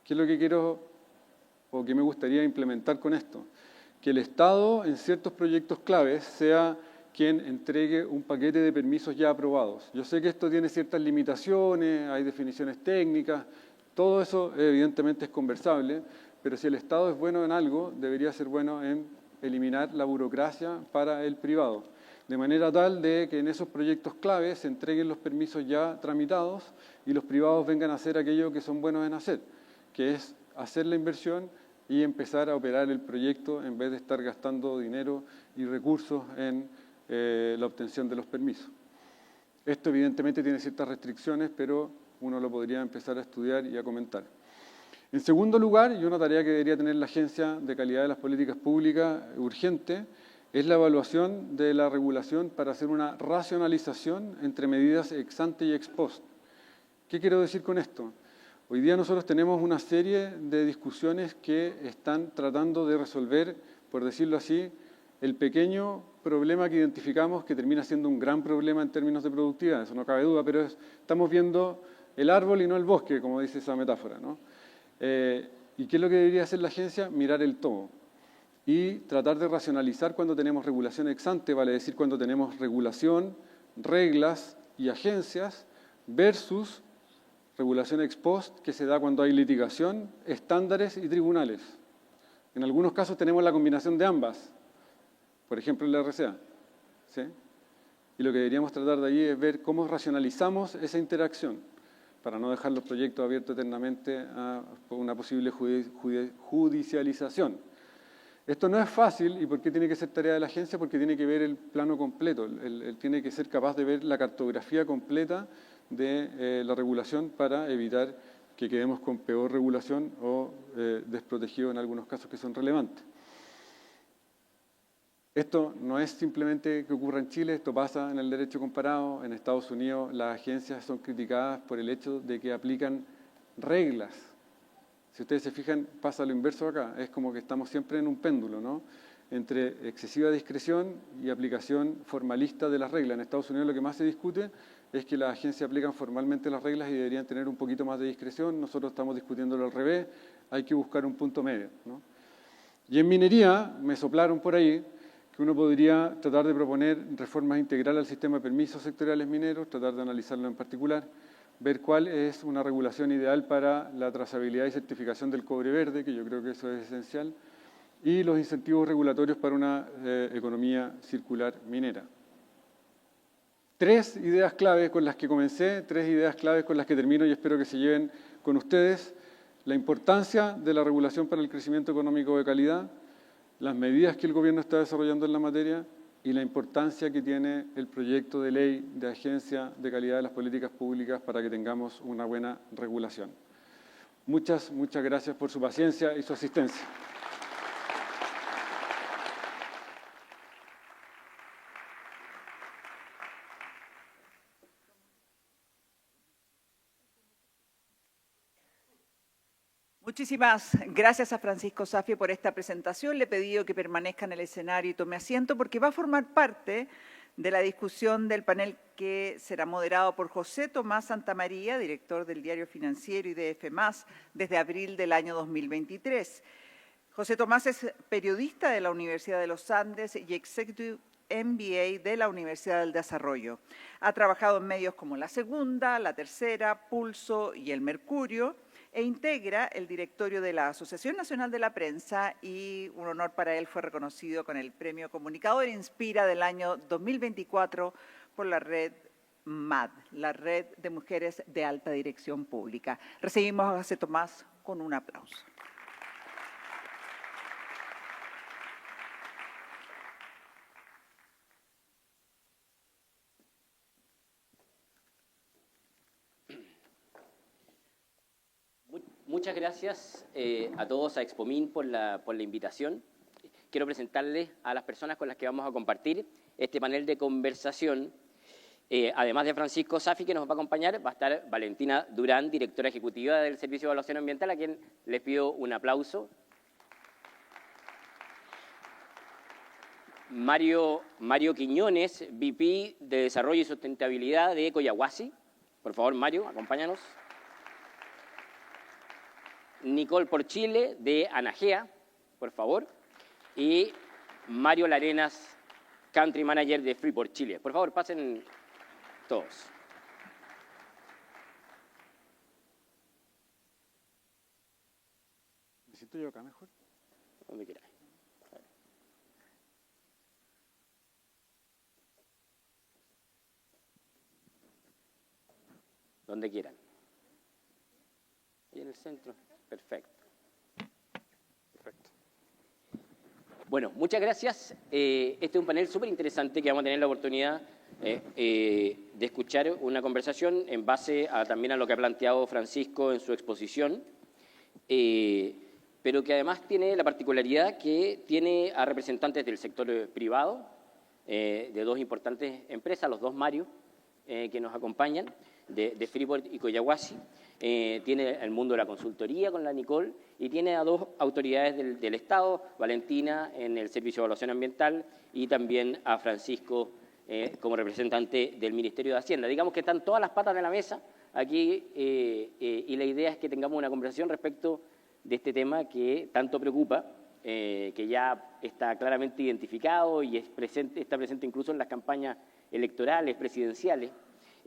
¿Qué es lo que quiero o que me gustaría implementar con esto? Que el Estado en ciertos proyectos claves sea quien entregue un paquete de permisos ya aprobados. Yo sé que esto tiene ciertas limitaciones, hay definiciones técnicas, todo eso evidentemente es conversable, pero si el Estado es bueno en algo, debería ser bueno en eliminar la burocracia para el privado, de manera tal de que en esos proyectos claves se entreguen los permisos ya tramitados y los privados vengan a hacer aquello que son buenos en hacer, que es hacer la inversión y empezar a operar el proyecto en vez de estar gastando dinero y recursos en la obtención de los permisos. Esto evidentemente tiene ciertas restricciones, pero uno lo podría empezar a estudiar y a comentar. En segundo lugar, y una tarea que debería tener la Agencia de Calidad de las Políticas Públicas urgente, es la evaluación de la regulación para hacer una racionalización entre medidas ex ante y ex post. ¿Qué quiero decir con esto? Hoy día nosotros tenemos una serie de discusiones que están tratando de resolver, por decirlo así, el pequeño problema que identificamos que termina siendo un gran problema en términos de productividad, eso no cabe duda, pero estamos viendo el árbol y no el bosque, como dice esa metáfora, ¿no? ¿Y qué es lo que debería hacer la agencia? Mirar el todo y tratar de racionalizar cuando tenemos regulación ex ante, vale decir cuando tenemos regulación, reglas y agencias, versus regulación ex post, que se da cuando hay litigación, estándares y tribunales. En algunos casos tenemos la combinación de ambas. Por ejemplo, en la RCA. ¿Sí? Y lo que deberíamos tratar de allí es ver cómo racionalizamos esa interacción para no dejar los proyectos abiertos eternamente a una posible judicialización. Esto no es fácil. ¿Y por qué tiene que ser tarea de la agencia? Porque tiene que ver el plano completo. Él tiene que ser capaz de ver la cartografía completa de la regulación para evitar que quedemos con peor regulación o desprotegidos en algunos casos que son relevantes. Esto no es simplemente que ocurra en Chile, esto pasa en el derecho comparado. En Estados Unidos las agencias son criticadas por el hecho de que aplican reglas. Si ustedes se fijan, pasa lo inverso acá. Es como que estamos siempre en un péndulo, ¿no? Entre excesiva discreción y aplicación formalista de las reglas. En Estados Unidos lo que más se discute es que las agencias aplican formalmente las reglas y deberían tener un poquito más de discreción. Nosotros estamos discutiéndolo al revés. Hay que buscar un punto medio, ¿no? Y en minería, me soplaron por ahí, que uno podría tratar de proponer reformas integrales al sistema de permisos sectoriales mineros, tratar de analizarlo en particular, ver cuál es una regulación ideal para la trazabilidad y certificación del cobre verde, que yo creo que eso es esencial, y los incentivos regulatorios para una economía circular minera. tres ideas claves con las que comencé, tres ideas claves con las que termino y espero que se lleven con ustedes. La importancia de la regulación para el crecimiento económico de calidad, las medidas que el gobierno está desarrollando en la materia y la importancia que tiene el proyecto de ley de Agencia de Calidad de las Políticas Públicas para que tengamos una buena regulación. Muchas gracias por su paciencia y su asistencia. Muchísimas gracias a Francisco Safi por esta presentación. Le he pedido que permanezca en el escenario y tome asiento porque va a formar parte de la discusión del panel que será moderado por José Tomás Santamaría, director del Diario Financiero y de F+, desde abril del año 2023. José Tomás es periodista de la Universidad de los Andes y Executive MBA de la Universidad del Desarrollo. Ha trabajado en medios como La Segunda, La Tercera, Pulso y El Mercurio, e integra el directorio de la Asociación Nacional de la Prensa y un honor para él fue reconocido con el Premio Comunicador Inspira del año 2024 por la red MAD, la Red de Mujeres de Alta Dirección Pública. Recibimos a José Tomás con un aplauso. Muchas gracias a todos, a Expomin, por la invitación. Quiero presentarles a las personas con las que vamos a compartir este panel de conversación. Además de Francisco Safi, que nos va a acompañar, va a estar Valentina Durán, directora ejecutiva del Servicio de Evaluación Ambiental, a quien les pido un aplauso. Mario Quiñones, VP de Desarrollo y Sustentabilidad de Coyahuasi. Por favor, Mario, acompáñanos. Nicole Porchile, de Anagea, por favor. Y Mario Larenas, Country Manager de Freeport Chile. Por favor, pasen todos. ¿Me siento yo acá mejor? Donde quieras. Donde quieran. Y en el centro. Perfecto. Bueno, muchas gracias. Este es un panel súper interesante que vamos a tener la oportunidad de escuchar una conversación en base también a lo que ha planteado Francisco en su exposición, pero que además tiene la particularidad que tiene a representantes del sector privado, de dos importantes empresas, los dos Mario, que nos acompañan, de Freeport y Coyahuasi. Tiene el mundo de la consultoría con la Nicole y tiene a dos autoridades del Estado, Valentina en el Servicio de Evaluación Ambiental y también a Francisco como representante del Ministerio de Hacienda. Digamos que están todas las patas de la mesa aquí y la idea es que tengamos una conversación respecto de este tema que tanto preocupa, que ya está claramente identificado y está presente incluso en las campañas electorales, presidenciales,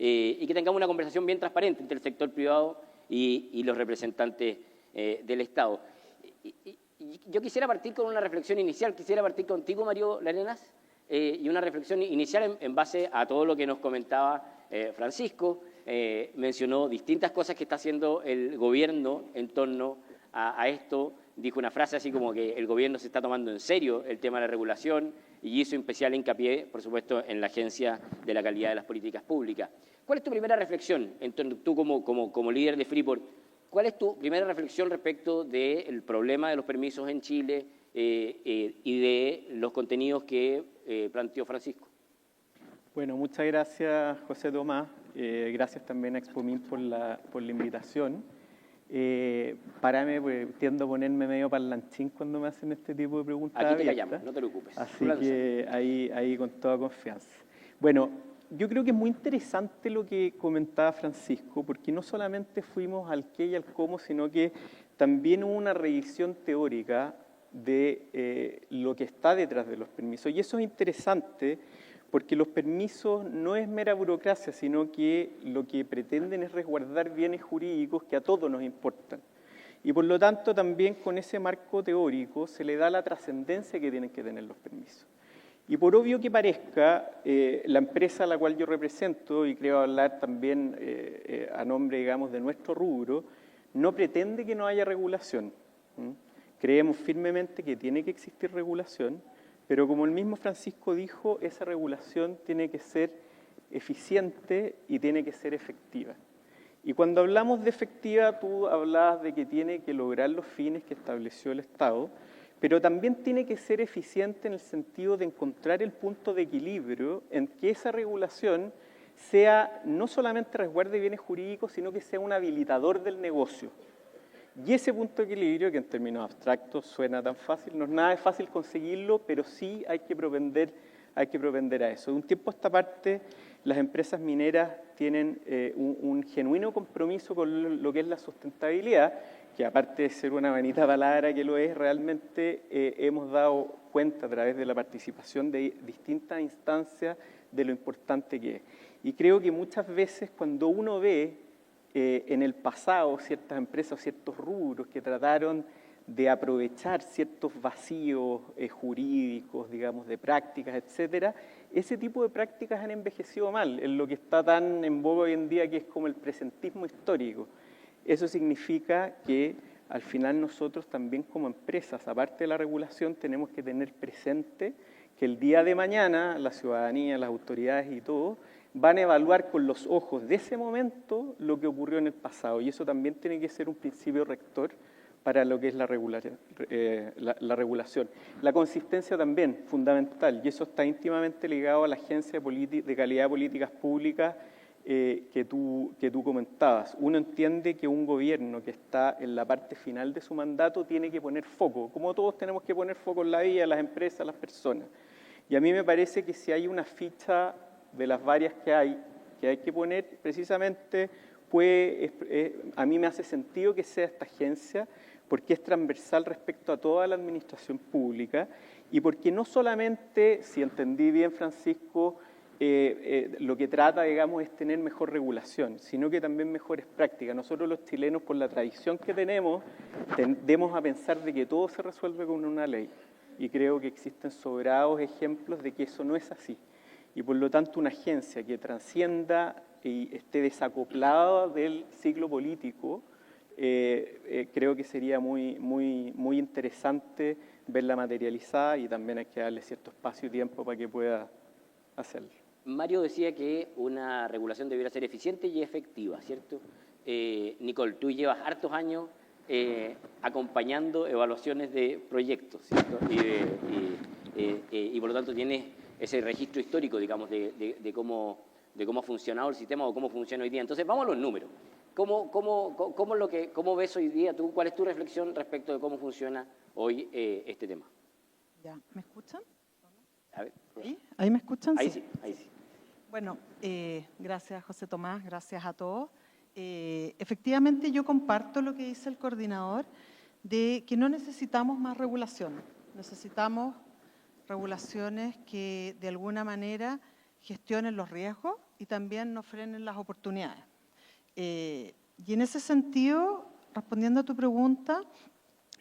y que tengamos una conversación bien transparente entre el sector privado y los representantes del Estado. Yo quisiera partir con una reflexión inicial, quisiera partir contigo, Mario Larenas, y una reflexión inicial en base a todo lo que nos comentaba Francisco. Mencionó distintas cosas que está haciendo el gobierno en torno a esto. Dijo una frase así como que el gobierno se está tomando en serio el tema de la regulación y hizo especial hincapié, por supuesto, en la Agencia de la Calidad de las Políticas Públicas. ¿Cuál es tu primera reflexión, tú como líder de Freeport, cuál es tu primera reflexión respecto del problema de los permisos en Chile y de los contenidos que planteó Francisco? Bueno, muchas gracias, José Tomás. Gracias también a Expomin por la invitación. Pues, tiendo a ponerme medio parlanchín cuando me hacen este tipo de preguntas. Aquí te callamos, no te preocupes. Así que ahí con toda confianza. Bueno, yo creo que es muy interesante lo que comentaba Francisco, porque no solamente fuimos al qué y al cómo, sino que también hubo una revisión teórica de lo que está detrás de los permisos. Y eso es interesante porque los permisos no es mera burocracia, sino que lo que pretenden es resguardar bienes jurídicos que a todos nos importan. Y por lo tanto también con ese marco teórico se le da la trascendencia que tienen que tener los permisos. Y por obvio que parezca, la empresa a la cual yo represento, y creo hablar también a nombre, digamos, de nuestro rubro, no pretende que no haya regulación. Creemos firmemente que tiene que existir regulación, pero como el mismo Francisco dijo, esa regulación tiene que ser eficiente y tiene que ser efectiva. Y cuando hablamos de efectiva, tú hablabas de que tiene que lograr los fines que estableció el Estado, pero también tiene que ser eficiente en el sentido de encontrar el punto de equilibrio en que esa regulación sea no solamente resguarde bienes jurídicos, sino que sea un habilitador del negocio. Y ese punto de equilibrio, que en términos abstractos suena tan fácil, no es nada fácil conseguirlo, pero sí hay que propender a eso. De un tiempo a esta parte, las empresas mineras tienen un genuino compromiso con lo que es la sustentabilidad, que aparte de ser una bonita palabra que lo es, realmente hemos dado cuenta a través de la participación de distintas instancias de lo importante que es. Y creo que muchas veces cuando uno ve en el pasado ciertas empresas o ciertos rubros que trataron de aprovechar ciertos vacíos jurídicos, digamos, de prácticas, etcétera, ese tipo de prácticas han envejecido mal, en lo que está tan en boga hoy en día, que es como el presentismo histórico. Eso significa que al final nosotros también como empresas, aparte de la regulación, tenemos que tener presente que el día de mañana la ciudadanía, las autoridades y todo van a evaluar con los ojos de ese momento lo que ocurrió en el pasado, y eso también tiene que ser un principio rector para lo que es la regulación. La consistencia también, fundamental, y eso está íntimamente ligado a la Agencia de Calidad de Políticas Públicas que tú comentabas. Uno entiende que un gobierno que está en la parte final de su mandato tiene que poner foco, como todos tenemos que poner foco en la vida, las empresas, las personas. Y a mí me parece que si hay una ficha de las varias que hay que poner, precisamente a mí me hace sentido que sea esta agencia, porque es transversal respecto a toda la administración pública y porque no solamente, si entendí bien, Francisco, lo que trata, digamos, es tener mejor regulación, sino que también mejores prácticas. Nosotros los chilenos, por la tradición que tenemos, tendemos a pensar de que todo se resuelve con una ley, y creo que existen sobrados ejemplos de que eso no es así. Y por lo tanto una agencia que trascienda y esté desacoplada del ciclo político, creo que sería muy interesante verla materializada, y también hay que darle cierto espacio y tiempo para que pueda hacerlo. Mario decía que una regulación debiera ser eficiente y efectiva, ¿cierto? Nicole, tú llevas hartos años acompañando evaluaciones de proyectos, ¿cierto? Y por lo tanto tienes ese registro histórico, digamos, de cómo ha funcionado el sistema o cómo funciona hoy día. Entonces, vamos a los números. ¿Cómo ves hoy día tú? ¿Cuál es tu reflexión respecto de cómo funciona hoy este tema? Ya, ¿me escuchan? A ver, ¿Sí? ¿Ahí me escuchan? ahí sí, ahí sí. Bueno, gracias José Tomás, gracias a todos. Efectivamente yo comparto lo que dice el coordinador de que no necesitamos más regulación, necesitamos regulaciones que de alguna manera gestionen los riesgos y también nos frenen las oportunidades. Y en ese sentido, respondiendo a tu pregunta,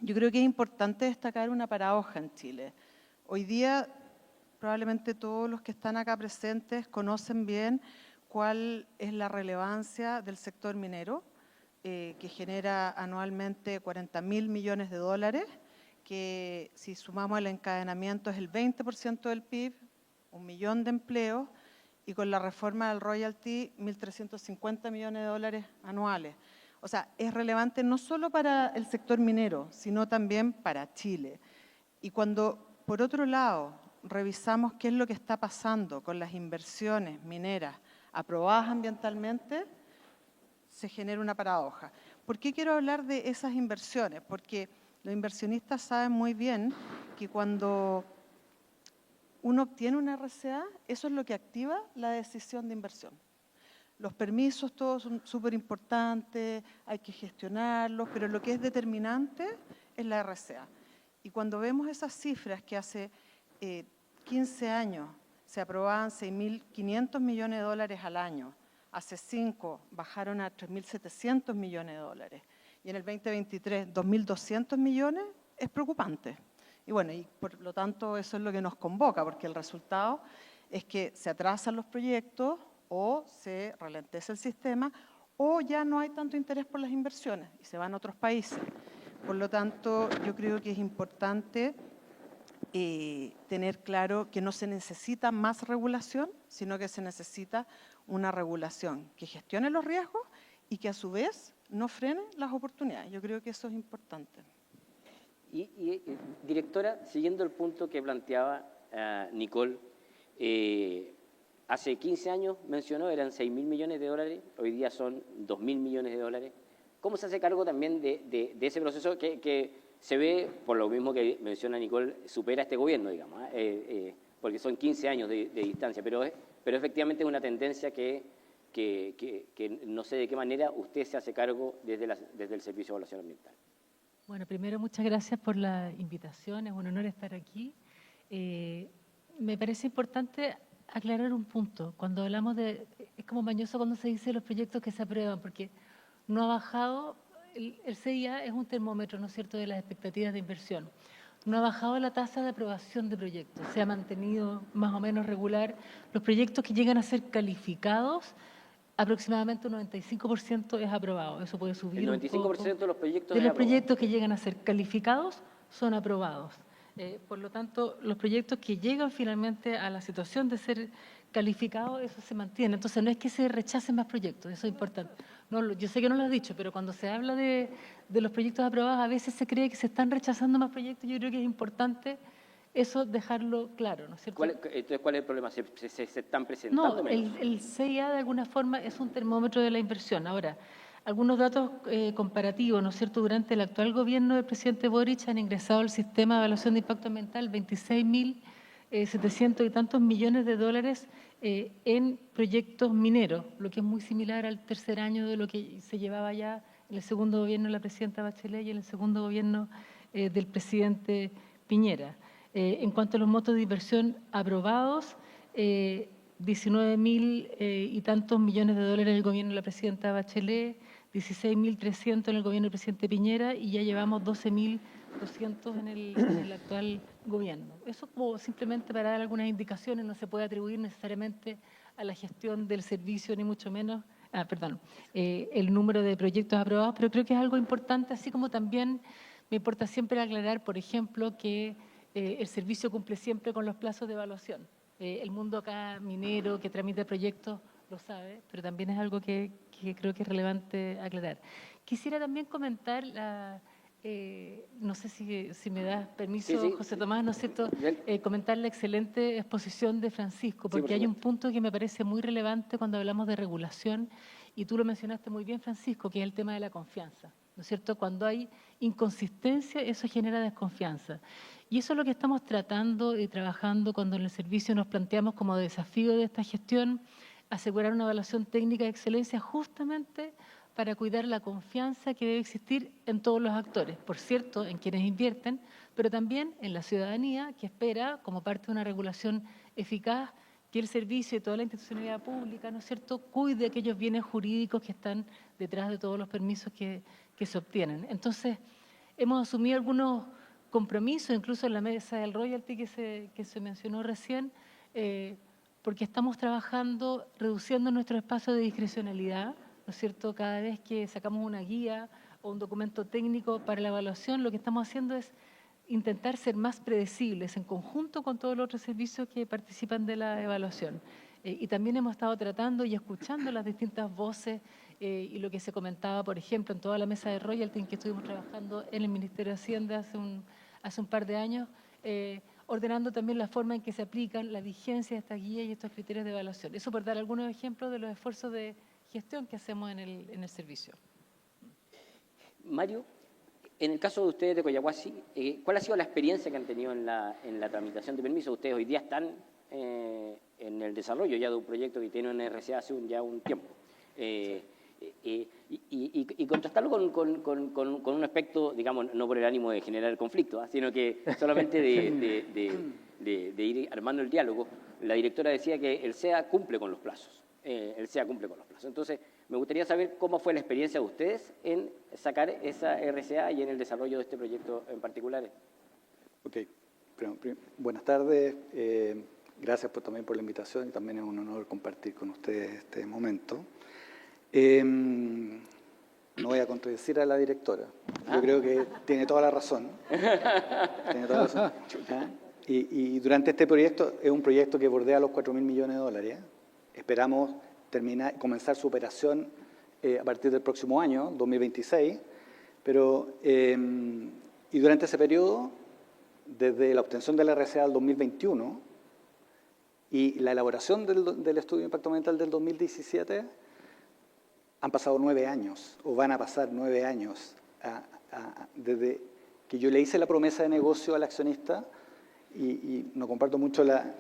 yo creo que es importante destacar una paradoja en Chile. Hoy día, probablemente todos los que están acá presentes conocen bien cuál es la relevancia del sector minero, que genera anualmente 40.000 millones de dólares, que si sumamos el encadenamiento es el 20% del PIB, 1 millón de empleos, y con la reforma del royalty, 1.350 millones de dólares anuales. O sea, es relevante no solo para el sector minero, sino también para Chile. Y cuando, por otro lado, revisamos qué es lo que está pasando con las inversiones mineras aprobadas ambientalmente, se genera una paradoja. ¿Por qué quiero hablar de esas inversiones? Porque los inversionistas saben muy bien que cuando uno obtiene una RCA, eso es lo que activa la decisión de inversión. Los permisos todos son súper importantes, hay que gestionarlos, pero lo que es determinante es la RCA. Y cuando vemos esas cifras que hace 15 años se aprobaban 6.500 millones de dólares al año, hace 5 bajaron a 3.700 millones de dólares, y en el 2023 2.200 millones, es preocupante. Y bueno, y por lo tanto eso es lo que nos convoca, porque el resultado es que se atrasan los proyectos o se ralentiza el sistema o ya no hay tanto interés por las inversiones y se van a otros países. Por lo tanto, yo creo que es importante tener claro que no se necesita más regulación, sino que se necesita una regulación que gestione los riesgos y que a su vez no frene las oportunidades. Yo creo que eso es importante. Directora, siguiendo el punto que planteaba Nicole, hace 15 años mencionó, eran 6.000 millones de dólares, hoy día son 2.000 millones de dólares. ¿Cómo se hace cargo también de ese proceso que se ve, por lo mismo que menciona Nicole, supera este gobierno, digamos, porque son 15 años de distancia, pero efectivamente es una tendencia que no sé de qué manera usted se hace cargo desde el Servicio de Evaluación Ambiental? Bueno, primero muchas gracias por la invitación, es un honor estar aquí. Me parece importante aclarar un punto. Cuando hablamos de, es como mañoso cuando se dice los proyectos que se aprueban, porque no ha bajado, el CIA es un termómetro, ¿no es cierto?, de las expectativas de inversión. No ha bajado la tasa de aprobación de proyectos, se ha mantenido más o menos regular. Los proyectos que llegan a ser calificados, aproximadamente un 95% es aprobado. Eso puede subir un poco. El 95% de los proyectos de los proyectos que llegan a ser calificados son aprobados. Por lo tanto, los proyectos que llegan finalmente a la situación de ser calificados, eso se mantiene. Entonces, no es que se rechacen más proyectos, eso es importante. No, yo sé que no lo has dicho, pero cuando se habla de los proyectos aprobados, a veces se cree que se están rechazando más proyectos. Yo creo que es importante eso dejarlo claro, ¿no es cierto? Entonces, ¿cuál es el problema? ¿Se están presentando No, menos? el CIA de alguna forma es un termómetro de la inversión. Ahora, algunos datos comparativos, ¿no es cierto? Durante el actual gobierno del presidente Boric han ingresado al sistema de evaluación de impacto ambiental 26.700 y tantos millones de dólares en proyectos mineros, lo que es muy similar al tercer año de lo que se llevaba ya en el segundo gobierno de la presidenta Bachelet y en el segundo gobierno del presidente Piñera. En cuanto a los montos de inversión aprobados, 19.000 y tantos millones de dólares en el gobierno de la presidenta Bachelet, 16.300 en el gobierno del presidente Piñera y ya llevamos 12.200 en el actual gobierno. Eso como simplemente para dar algunas indicaciones, no se puede atribuir necesariamente a la gestión del servicio, ni mucho menos, el número de proyectos aprobados, pero creo que es algo importante, así como también me importa siempre aclarar, por ejemplo, que el servicio cumple siempre con los plazos de evaluación. El mundo acá minero que tramita proyectos lo sabe, pero también es algo que creo que es relevante aclarar. Quisiera también comentar, no sé si me das permiso, sí, José Tomás, ¿no es cierto?, comentar la excelente exposición de Francisco, porque hay un punto que me parece muy relevante cuando hablamos de regulación, y tú lo mencionaste muy bien, Francisco, que es el tema de la confianza, ¿no es cierto? Cuando hay inconsistencia, eso genera desconfianza. Y eso es lo que estamos tratando y trabajando cuando en el servicio nos planteamos como desafío de esta gestión, asegurar una evaluación técnica de excelencia justamente para cuidar la confianza que debe existir en todos los actores, por cierto, en quienes invierten, pero también en la ciudadanía que espera, como parte de una regulación eficaz, que el servicio y toda la institucionalidad pública, ¿no es cierto?, cuide aquellos bienes jurídicos que están detrás de todos los permisos que se obtienen. Entonces, hemos asumido algunos compromisos, incluso en la mesa del royalty que se mencionó recién, porque estamos trabajando reduciendo nuestro espacio de discrecionalidad, ¿no es cierto? Cada vez que sacamos una guía o un documento técnico para la evaluación, lo que estamos haciendo es intentar ser más predecibles en conjunto con todos los otros servicios que participan de la evaluación. Y también hemos estado tratando y escuchando las distintas voces y lo que se comentaba, por ejemplo, en toda la mesa de royalty en que estuvimos trabajando en el Ministerio de Hacienda hace un par de años, ordenando también la forma en que se aplican la vigencia de estas guías y estos criterios de evaluación. Eso por dar algunos ejemplos de los esfuerzos de gestión que hacemos en el servicio. Mario, en el caso de ustedes de Collahuasi, ¿cuál ha sido la experiencia que han tenido en la tramitación de permisos? Ustedes hoy día están en el desarrollo ya de un proyecto que tiene una RCA hace ya un tiempo. Y contrastarlo con un aspecto, digamos, no por el ánimo de generar conflicto, sino que solamente de ir armando el diálogo. La directora decía que el SEA cumple con los plazos. Entonces, me gustaría saber cómo fue la experiencia de ustedes en sacar esa RCA y en el desarrollo de este proyecto en particular. Ok, buenas tardes. Gracias también por la invitación y también es un honor compartir con ustedes este momento. No voy a contradecir a la directora. Yo creo que tiene toda la razón. Tiene toda la razón. Y durante este proyecto, es un proyecto que bordea los 4.000 millones de dólares. Esperamos comenzar su operación a partir del próximo año, 2026. Y durante ese periodo, desde la obtención de la RCA del 2021 y la elaboración del estudio de impacto ambiental del 2017, han pasado 9 años, o van a pasar 9 años, desde que yo le hice la promesa de negocio al accionista, y no comparto mucho la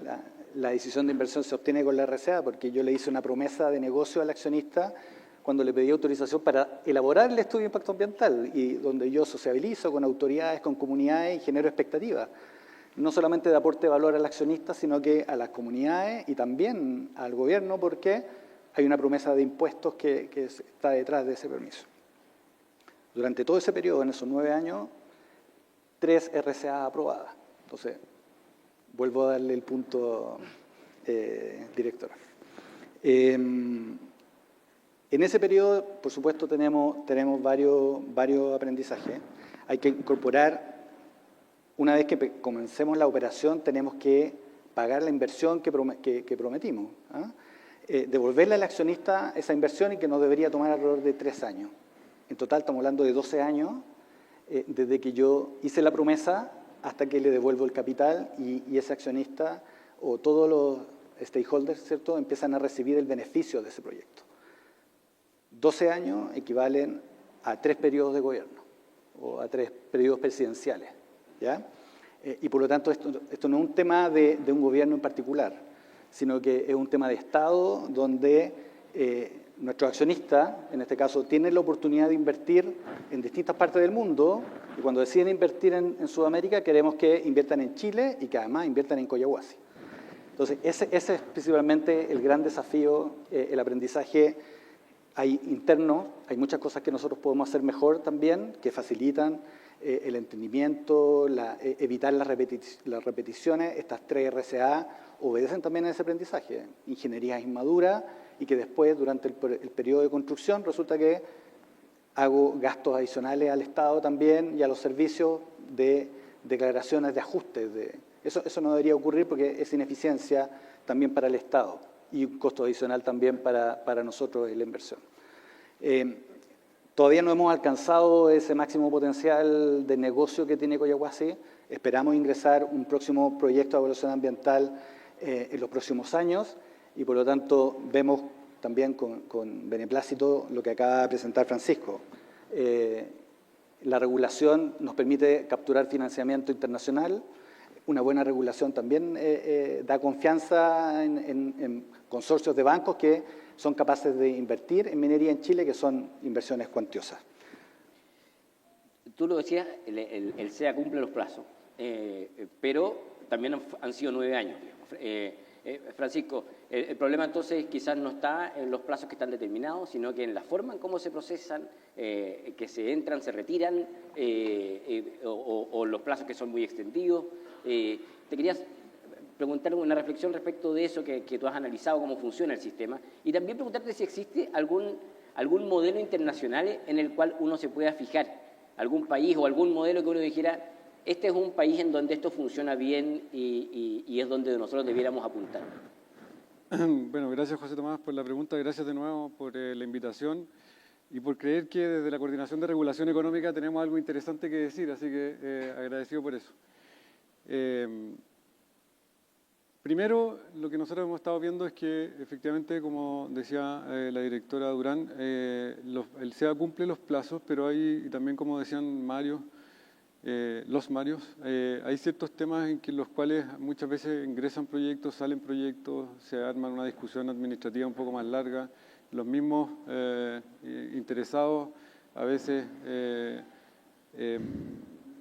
decisión de inversión se obtiene con la RCA, porque yo le hice una promesa de negocio al accionista cuando le pedí autorización para elaborar el estudio de impacto ambiental, y donde yo sociabilizo con autoridades, con comunidades y genero expectativas, no solamente de aporte de valor al accionista, sino que a las comunidades y también al gobierno, porque hay una promesa de impuestos que está detrás de ese permiso. Durante todo ese periodo, en esos 9 años, 3 RCA aprobadas. Entonces, vuelvo a darle el punto, directora. En ese periodo, por supuesto, tenemos varios aprendizajes. Hay que incorporar, una vez que comencemos la operación, tenemos que pagar la inversión que prometimos. Devolverle al accionista esa inversión, y que nos debería tomar alrededor de 3 años. En total estamos hablando de 12 años, desde que yo hice la promesa hasta que le devuelvo el capital, y ese accionista o todos los stakeholders, ¿cierto?, empiezan a recibir el beneficio de ese proyecto. 12 años equivalen a 3 periodos de gobierno, o a 3 periodos presidenciales, ¿ya? Y por lo tanto, esto no es un tema de un gobierno en particular, sino que es un tema de Estado, donde nuestros accionistas, en este caso, tienen la oportunidad de invertir en distintas partes del mundo, y cuando deciden invertir en Sudamérica, queremos que inviertan en Chile y que además inviertan en Collahuasi. Entonces, ese es principalmente el gran desafío, el aprendizaje interno. Hay muchas cosas que nosotros podemos hacer mejor también, que facilitan el entendimiento, evitar las repeticiones. Estas 3 RCA obedecen también a ese aprendizaje. Ingenierías inmaduras, y que después, durante el periodo de construcción, resulta que hago gastos adicionales al Estado también y a los servicios de declaraciones de ajustes. Eso no debería ocurrir, porque es ineficiencia también para el Estado y un costo adicional también para nosotros en la inversión. Todavía no hemos alcanzado ese máximo potencial de negocio que tiene Collahuasi. Esperamos ingresar un próximo proyecto de evaluación ambiental en los próximos años, y por lo tanto vemos también con beneplácito lo que acaba de presentar Francisco. La regulación nos permite capturar financiamiento internacional. Una buena regulación también da confianza en consorcios de bancos que son capaces de invertir en minería en Chile, que son inversiones cuantiosas. Tú lo decías, el SEA cumple los plazos, pero también han sido 9 años. Francisco, el problema entonces quizás no está en los plazos que están determinados, sino que en la forma en cómo se procesan, que se entran, se retiran, o los plazos que son muy extendidos. Te quería preguntar una reflexión respecto de eso, que tú has analizado cómo funciona el sistema, y también preguntarte si existe algún modelo internacional en el cual uno se pueda fijar, algún país o algún modelo que uno dijera: este es un país en donde esto funciona bien y es donde nosotros debiéramos apuntar. Bueno, gracias José Tomás por la pregunta, gracias de nuevo por la invitación y por creer que desde la Coordinación de Regulación Económica tenemos algo interesante que decir, así que agradecido por eso. Primero, lo que nosotros hemos estado viendo es que efectivamente, como decía la directora Durán, el SEA cumple los plazos, pero hay, y también como decían los Marios, hay ciertos temas en los cuales muchas veces ingresan proyectos, salen proyectos, se arma una discusión administrativa un poco más larga, los mismos interesados a veces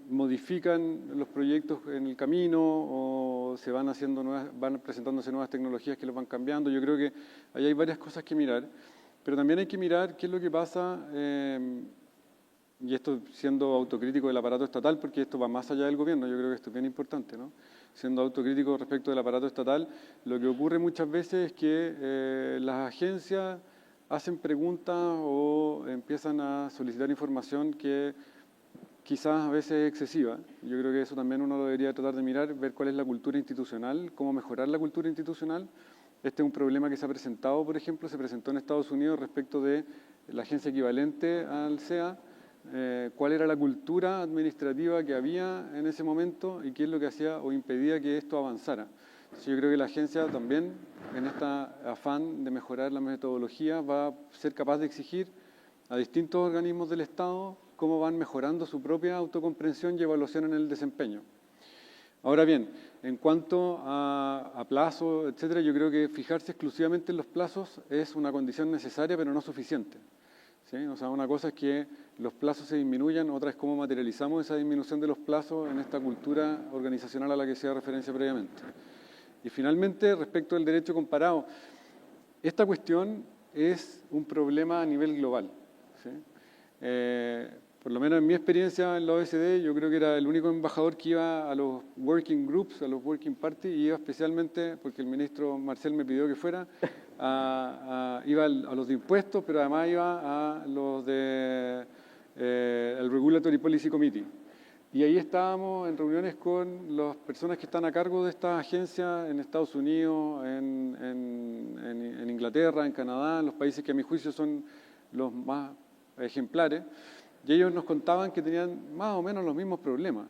modifican los proyectos en el camino, o se van presentándose nuevas tecnologías que los van cambiando. Yo creo que ahí hay varias cosas que mirar, pero también hay que mirar qué es lo que pasa y esto siendo autocrítico del aparato estatal, porque esto va más allá del gobierno, yo creo que esto es bien importante, ¿no? Siendo autocrítico respecto del aparato estatal, lo que ocurre muchas veces es que las agencias hacen preguntas o empiezan a solicitar información que quizás a veces es excesiva. Yo creo que eso también uno lo debería tratar de mirar, ver cuál es la cultura institucional, cómo mejorar la cultura institucional. Este es un problema que se ha presentado, por ejemplo, se presentó en Estados Unidos respecto de la agencia equivalente al CEA, cuál era la cultura administrativa que había en ese momento y qué es lo que hacía o impedía que esto avanzara. Yo creo que la agencia también, en este afán de mejorar la metodología, va a ser capaz de exigir a distintos organismos del Estado cómo van mejorando su propia autocomprensión y evaluación en el desempeño. Ahora bien, en cuanto a plazos, etcétera, yo creo que fijarse exclusivamente en los plazos es una condición necesaria, pero no suficiente. ¿Sí? O sea, una cosa es que los plazos se disminuyan, otra es cómo materializamos esa disminución de los plazos en esta cultura organizacional a la que se da referencia previamente. Y finalmente, respecto del derecho comparado, esta cuestión es un problema a nivel global. ¿Sí? Por lo menos en mi experiencia en la OECD, yo creo que era el único embajador que iba a los working groups, a los working parties, y iba especialmente, porque el ministro Marcel me pidió que fuera, iba a los de impuestos, pero además iba a los de el Regulatory Policy Committee. Y ahí estábamos en reuniones con las personas que están a cargo de estas agencias en Estados Unidos, en Inglaterra, en Canadá, los países que a mi juicio son los más ejemplares. Y ellos nos contaban que tenían más o menos los mismos problemas.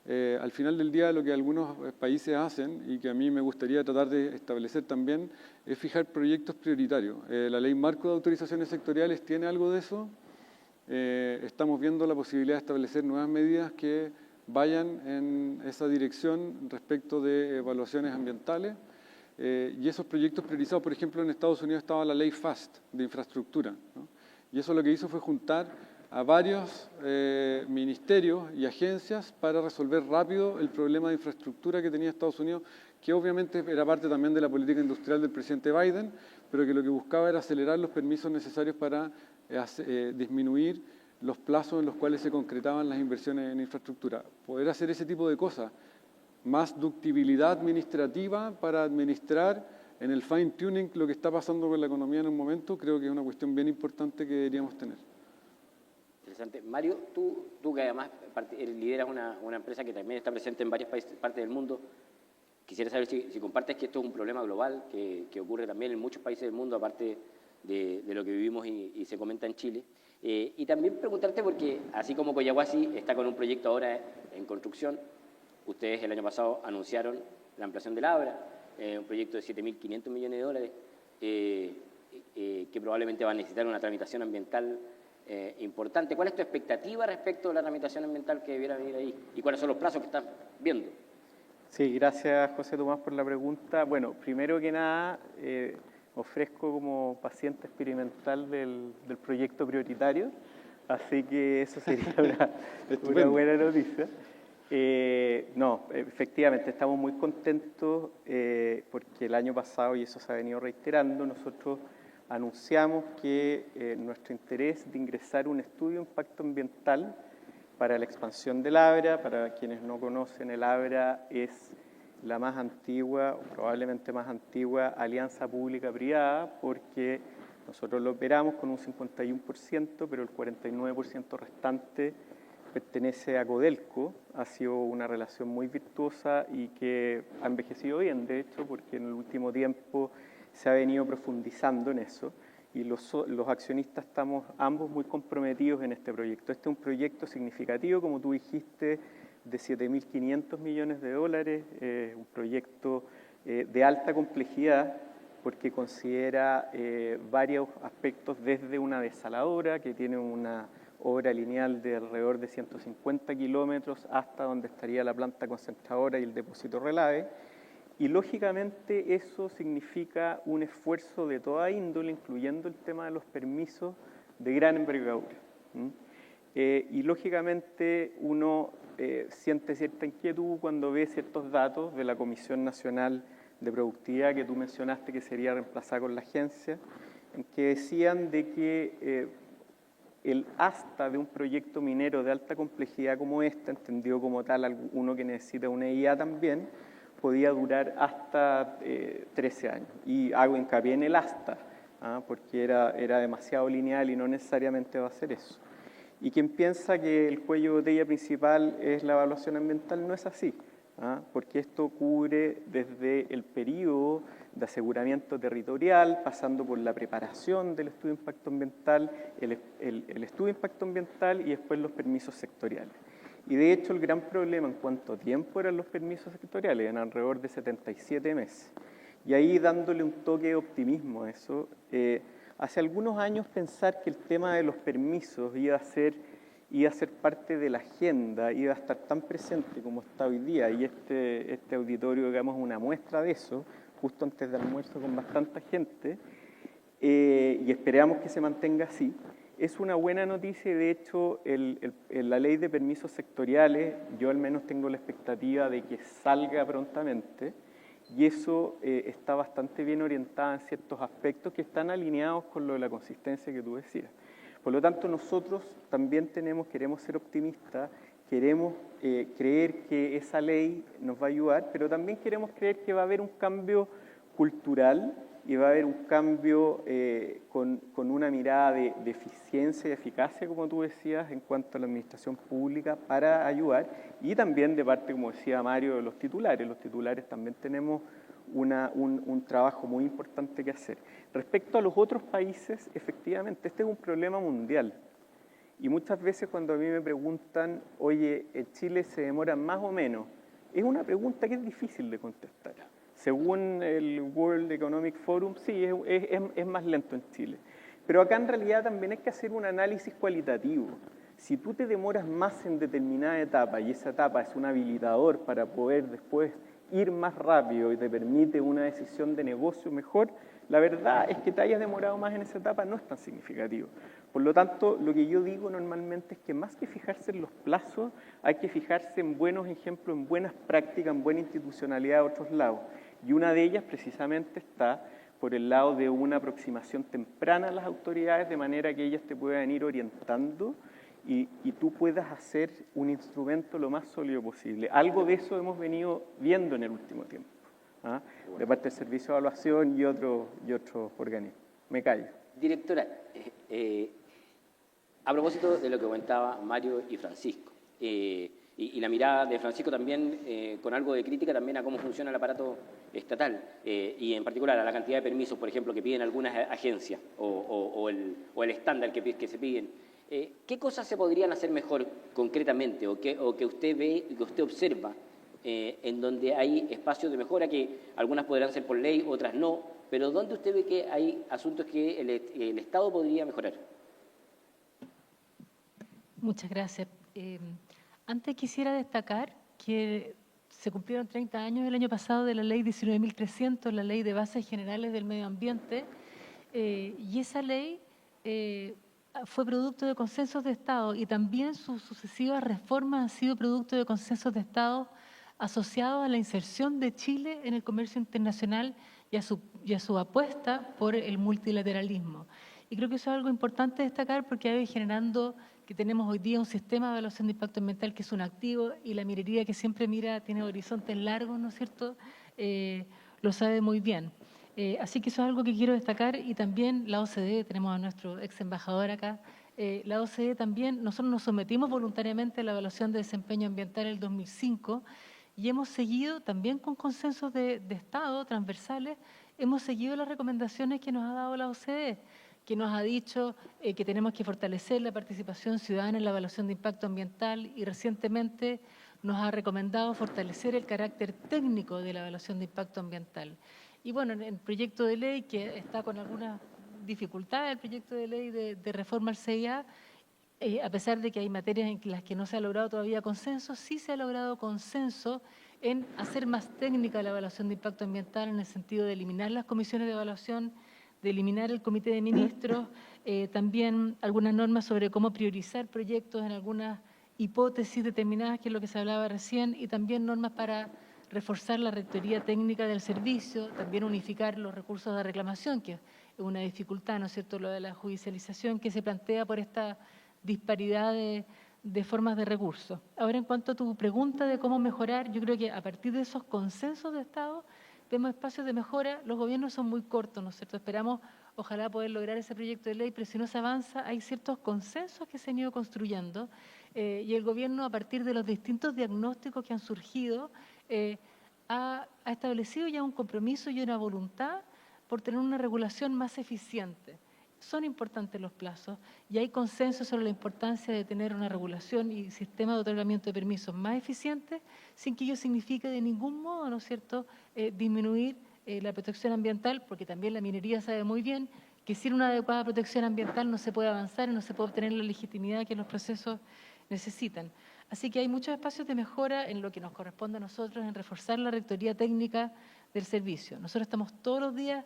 Al final del día, lo que algunos países hacen, y que a mí me gustaría tratar de establecer también, es fijar proyectos prioritarios. La Ley Marco de Autorizaciones Sectoriales tiene algo de eso. Estamos viendo la posibilidad de establecer nuevas medidas que vayan en esa dirección respecto de evaluaciones ambientales. Y esos proyectos priorizados, por ejemplo, en Estados Unidos estaba la Ley FAST de infraestructura, ¿no? Y eso lo que hizo fue juntar a varios ministerios y agencias para resolver rápido el problema de infraestructura que tenía Estados Unidos, que obviamente era parte también de la política industrial del presidente Biden, pero que lo que buscaba era acelerar los permisos necesarios para disminuir los plazos en los cuales se concretaban las inversiones en infraestructura. Poder hacer ese tipo de cosas, más ductibilidad administrativa para administrar en el fine tuning lo que está pasando con la economía en un momento, creo que es una cuestión bien importante que deberíamos tener. Interesante. Mario, tú que además lideras una empresa que también está presente en varias partes del mundo, quisiera saber si compartes que esto es un problema global que ocurre también en muchos países del mundo, aparte de lo que vivimos y se comenta en Chile. Y también preguntarte, porque así como Collahuasi está con un proyecto ahora en construcción, ustedes el año pasado anunciaron la ampliación del Abra, un proyecto de 7.500 millones de dólares, que probablemente va a necesitar una tramitación ambiental importante. ¿Cuál es tu expectativa respecto a la tramitación ambiental que debiera venir ahí? ¿Y cuáles son los plazos que estás viendo? Sí, gracias José Tomás por la pregunta. Bueno, primero que nada, ofrezco como paciente experimental del proyecto prioritario, así que eso sería una buena noticia. No, efectivamente, estamos muy contentos porque el año pasado, y eso se ha venido reiterando, nosotros anunciamos que nuestro interés de ingresar un estudio de impacto ambiental para la expansión del Abra. Para quienes no conocen, el Abra es la más antigua, o probablemente más antigua, alianza pública-privada, porque nosotros lo operamos con un 51%, pero el 49% restante pertenece a Codelco. Ha sido una relación muy virtuosa y que ha envejecido bien, de hecho, porque en el último tiempo se ha venido profundizando en eso, y los accionistas estamos ambos muy comprometidos en este proyecto. Este es un proyecto significativo, como tú dijiste, de 7.500 millones de dólares, un proyecto de alta complejidad, porque considera varios aspectos, desde una desaladora que tiene una obra lineal de alrededor de 150 kilómetros hasta donde estaría la planta concentradora y el depósito relave. Y lógicamente eso significa un esfuerzo de toda índole, incluyendo el tema de los permisos de gran envergadura. Y lógicamente uno siente cierta inquietud cuando ve ciertos datos de la Comisión Nacional de Productividad que tú mencionaste, que sería reemplazada con la agencia, en que decían de que el asta de un proyecto minero de alta complejidad como este, entendido como tal uno que necesita una IA también, podía durar hasta 13 años. Y hago hincapié en el asta, porque era demasiado lineal y no necesariamente va a ser eso. Y quien piensa que el cuello de botella principal es la evaluación ambiental, no es así, porque esto cubre desde el periodo de aseguramiento territorial, pasando por la preparación del estudio de impacto ambiental, el estudio de impacto ambiental y después los permisos sectoriales. Y de hecho el gran problema en cuanto a tiempo eran los permisos sectoriales, en alrededor de 77 meses. Y ahí dándole un toque de optimismo a eso, hace algunos años pensar que el tema de los permisos iba a ser parte de la agenda, iba a estar tan presente como está hoy día, y este auditorio, digamos, es una muestra de eso, justo antes del almuerzo con bastante gente, y esperamos que se mantenga así. Es una buena noticia y de hecho la ley de permisos sectoriales, yo al menos tengo la expectativa de que salga prontamente, y eso está bastante bien orientada en ciertos aspectos que están alineados con lo de la consistencia que tú decías. Por lo tanto, nosotros también queremos ser optimistas, queremos creer que esa ley nos va a ayudar, pero también queremos creer que va a haber un cambio cultural y va a haber un cambio con una mirada de eficiencia y eficacia, como tú decías, en cuanto a la administración pública para ayudar, y también de parte, como decía Mario, de los titulares. Los titulares también tenemos un trabajo muy importante que hacer. Respecto a los otros países, efectivamente, este es un problema mundial. Y muchas veces cuando a mí me preguntan, oye, ¿en Chile se demora más o menos? Es una pregunta que es difícil de contestar. Según el World Economic Forum, sí, es más lento en Chile. Pero acá en realidad también hay que hacer un análisis cualitativo. Si tú te demoras más en determinada etapa y esa etapa es un habilitador para poder después ir más rápido y te permite una decisión de negocio mejor, la verdad es que te hayas demorado más en esa etapa no es tan significativo. Por lo tanto, lo que yo digo normalmente es que más que fijarse en los plazos, hay que fijarse en buenos ejemplos, en buenas prácticas, en buena institucionalidad de otros lados. Y una de ellas precisamente está por el lado de una aproximación temprana a las autoridades, de manera que ellas te puedan ir orientando y tú puedas hacer un instrumento lo más sólido posible. Algo de eso hemos venido viendo en el último tiempo, de parte del Servicio de Evaluación y otros organismos. Me callo. Directora, a propósito de lo que comentaba Mario y Francisco, y la mirada de Francisco también con algo de crítica también a cómo funciona el aparato estatal, y en particular a la cantidad de permisos, por ejemplo, que piden algunas agencias o el estándar que se piden. ¿Qué cosas se podrían hacer mejor concretamente o que usted ve y que usted observa en donde hay espacios de mejora, que algunas podrán ser por ley, otras no, pero donde usted ve que hay asuntos que el Estado podría mejorar? Muchas gracias. Antes quisiera destacar que se cumplieron 30 años el año pasado de la Ley 19.300, la Ley de Bases Generales del Medio Ambiente, y esa ley fue producto de consensos de Estado, y también sus sucesivas reformas han sido producto de consensos de Estado asociados a la inserción de Chile en el comercio internacional y a su apuesta por el multilateralismo. Y creo que eso es algo importante destacar porque ha ido generando que tenemos hoy día un sistema de evaluación de impacto ambiental que es un activo, y la minería que siempre tiene horizontes largos, ¿no es cierto?, lo sabe muy bien. Así que eso es algo que quiero destacar. Y también la OCDE, tenemos a nuestro ex embajador acá, la OCDE también, nosotros nos sometimos voluntariamente a la evaluación de desempeño ambiental en el 2005 y hemos seguido también con consensos de Estado transversales, hemos seguido las recomendaciones que nos ha dado la OCDE, que nos ha dicho que tenemos que fortalecer la participación ciudadana en la evaluación de impacto ambiental, y recientemente nos ha recomendado fortalecer el carácter técnico de la evaluación de impacto ambiental. Y bueno, en el proyecto de ley, que está con algunas dificultades, el proyecto de ley de reforma al CIA, a pesar de que hay materias en las que no se ha logrado todavía consenso, sí se ha logrado consenso en hacer más técnica la evaluación de impacto ambiental, en el sentido de eliminar las comisiones de evaluación, de eliminar el comité de ministros, también algunas normas sobre cómo priorizar proyectos en algunas hipótesis determinadas, que es lo que se hablaba recién, y también normas para reforzar la rectoría técnica del servicio, también unificar los recursos de reclamación, que una dificultad, ¿no es cierto?, lo de la judicialización que se plantea por esta disparidad de formas de recursos. Ahora, en cuanto a tu pregunta de cómo mejorar, yo creo que a partir de esos consensos de Estado vemos espacios de mejora. Los gobiernos son muy cortos, ¿no es cierto? Esperamos, ojalá, poder lograr ese proyecto de ley, pero si no se avanza, hay ciertos consensos que se han ido construyendo y el gobierno, a partir de los distintos diagnósticos que han surgido, ha establecido ya un compromiso y una voluntad por tener una regulación más eficiente. Son importantes los plazos y hay consenso sobre la importancia de tener una regulación y sistema de otorgamiento de permisos más eficientes, sin que ello signifique de ningún modo, ¿no es cierto?, disminuir la protección ambiental, porque también la minería sabe muy bien que sin una adecuada protección ambiental no se puede avanzar y no se puede obtener la legitimidad que los procesos necesitan. Así que hay muchos espacios de mejora en lo que nos corresponde a nosotros, en reforzar la rectoría técnica del servicio. Nosotros estamos todos los días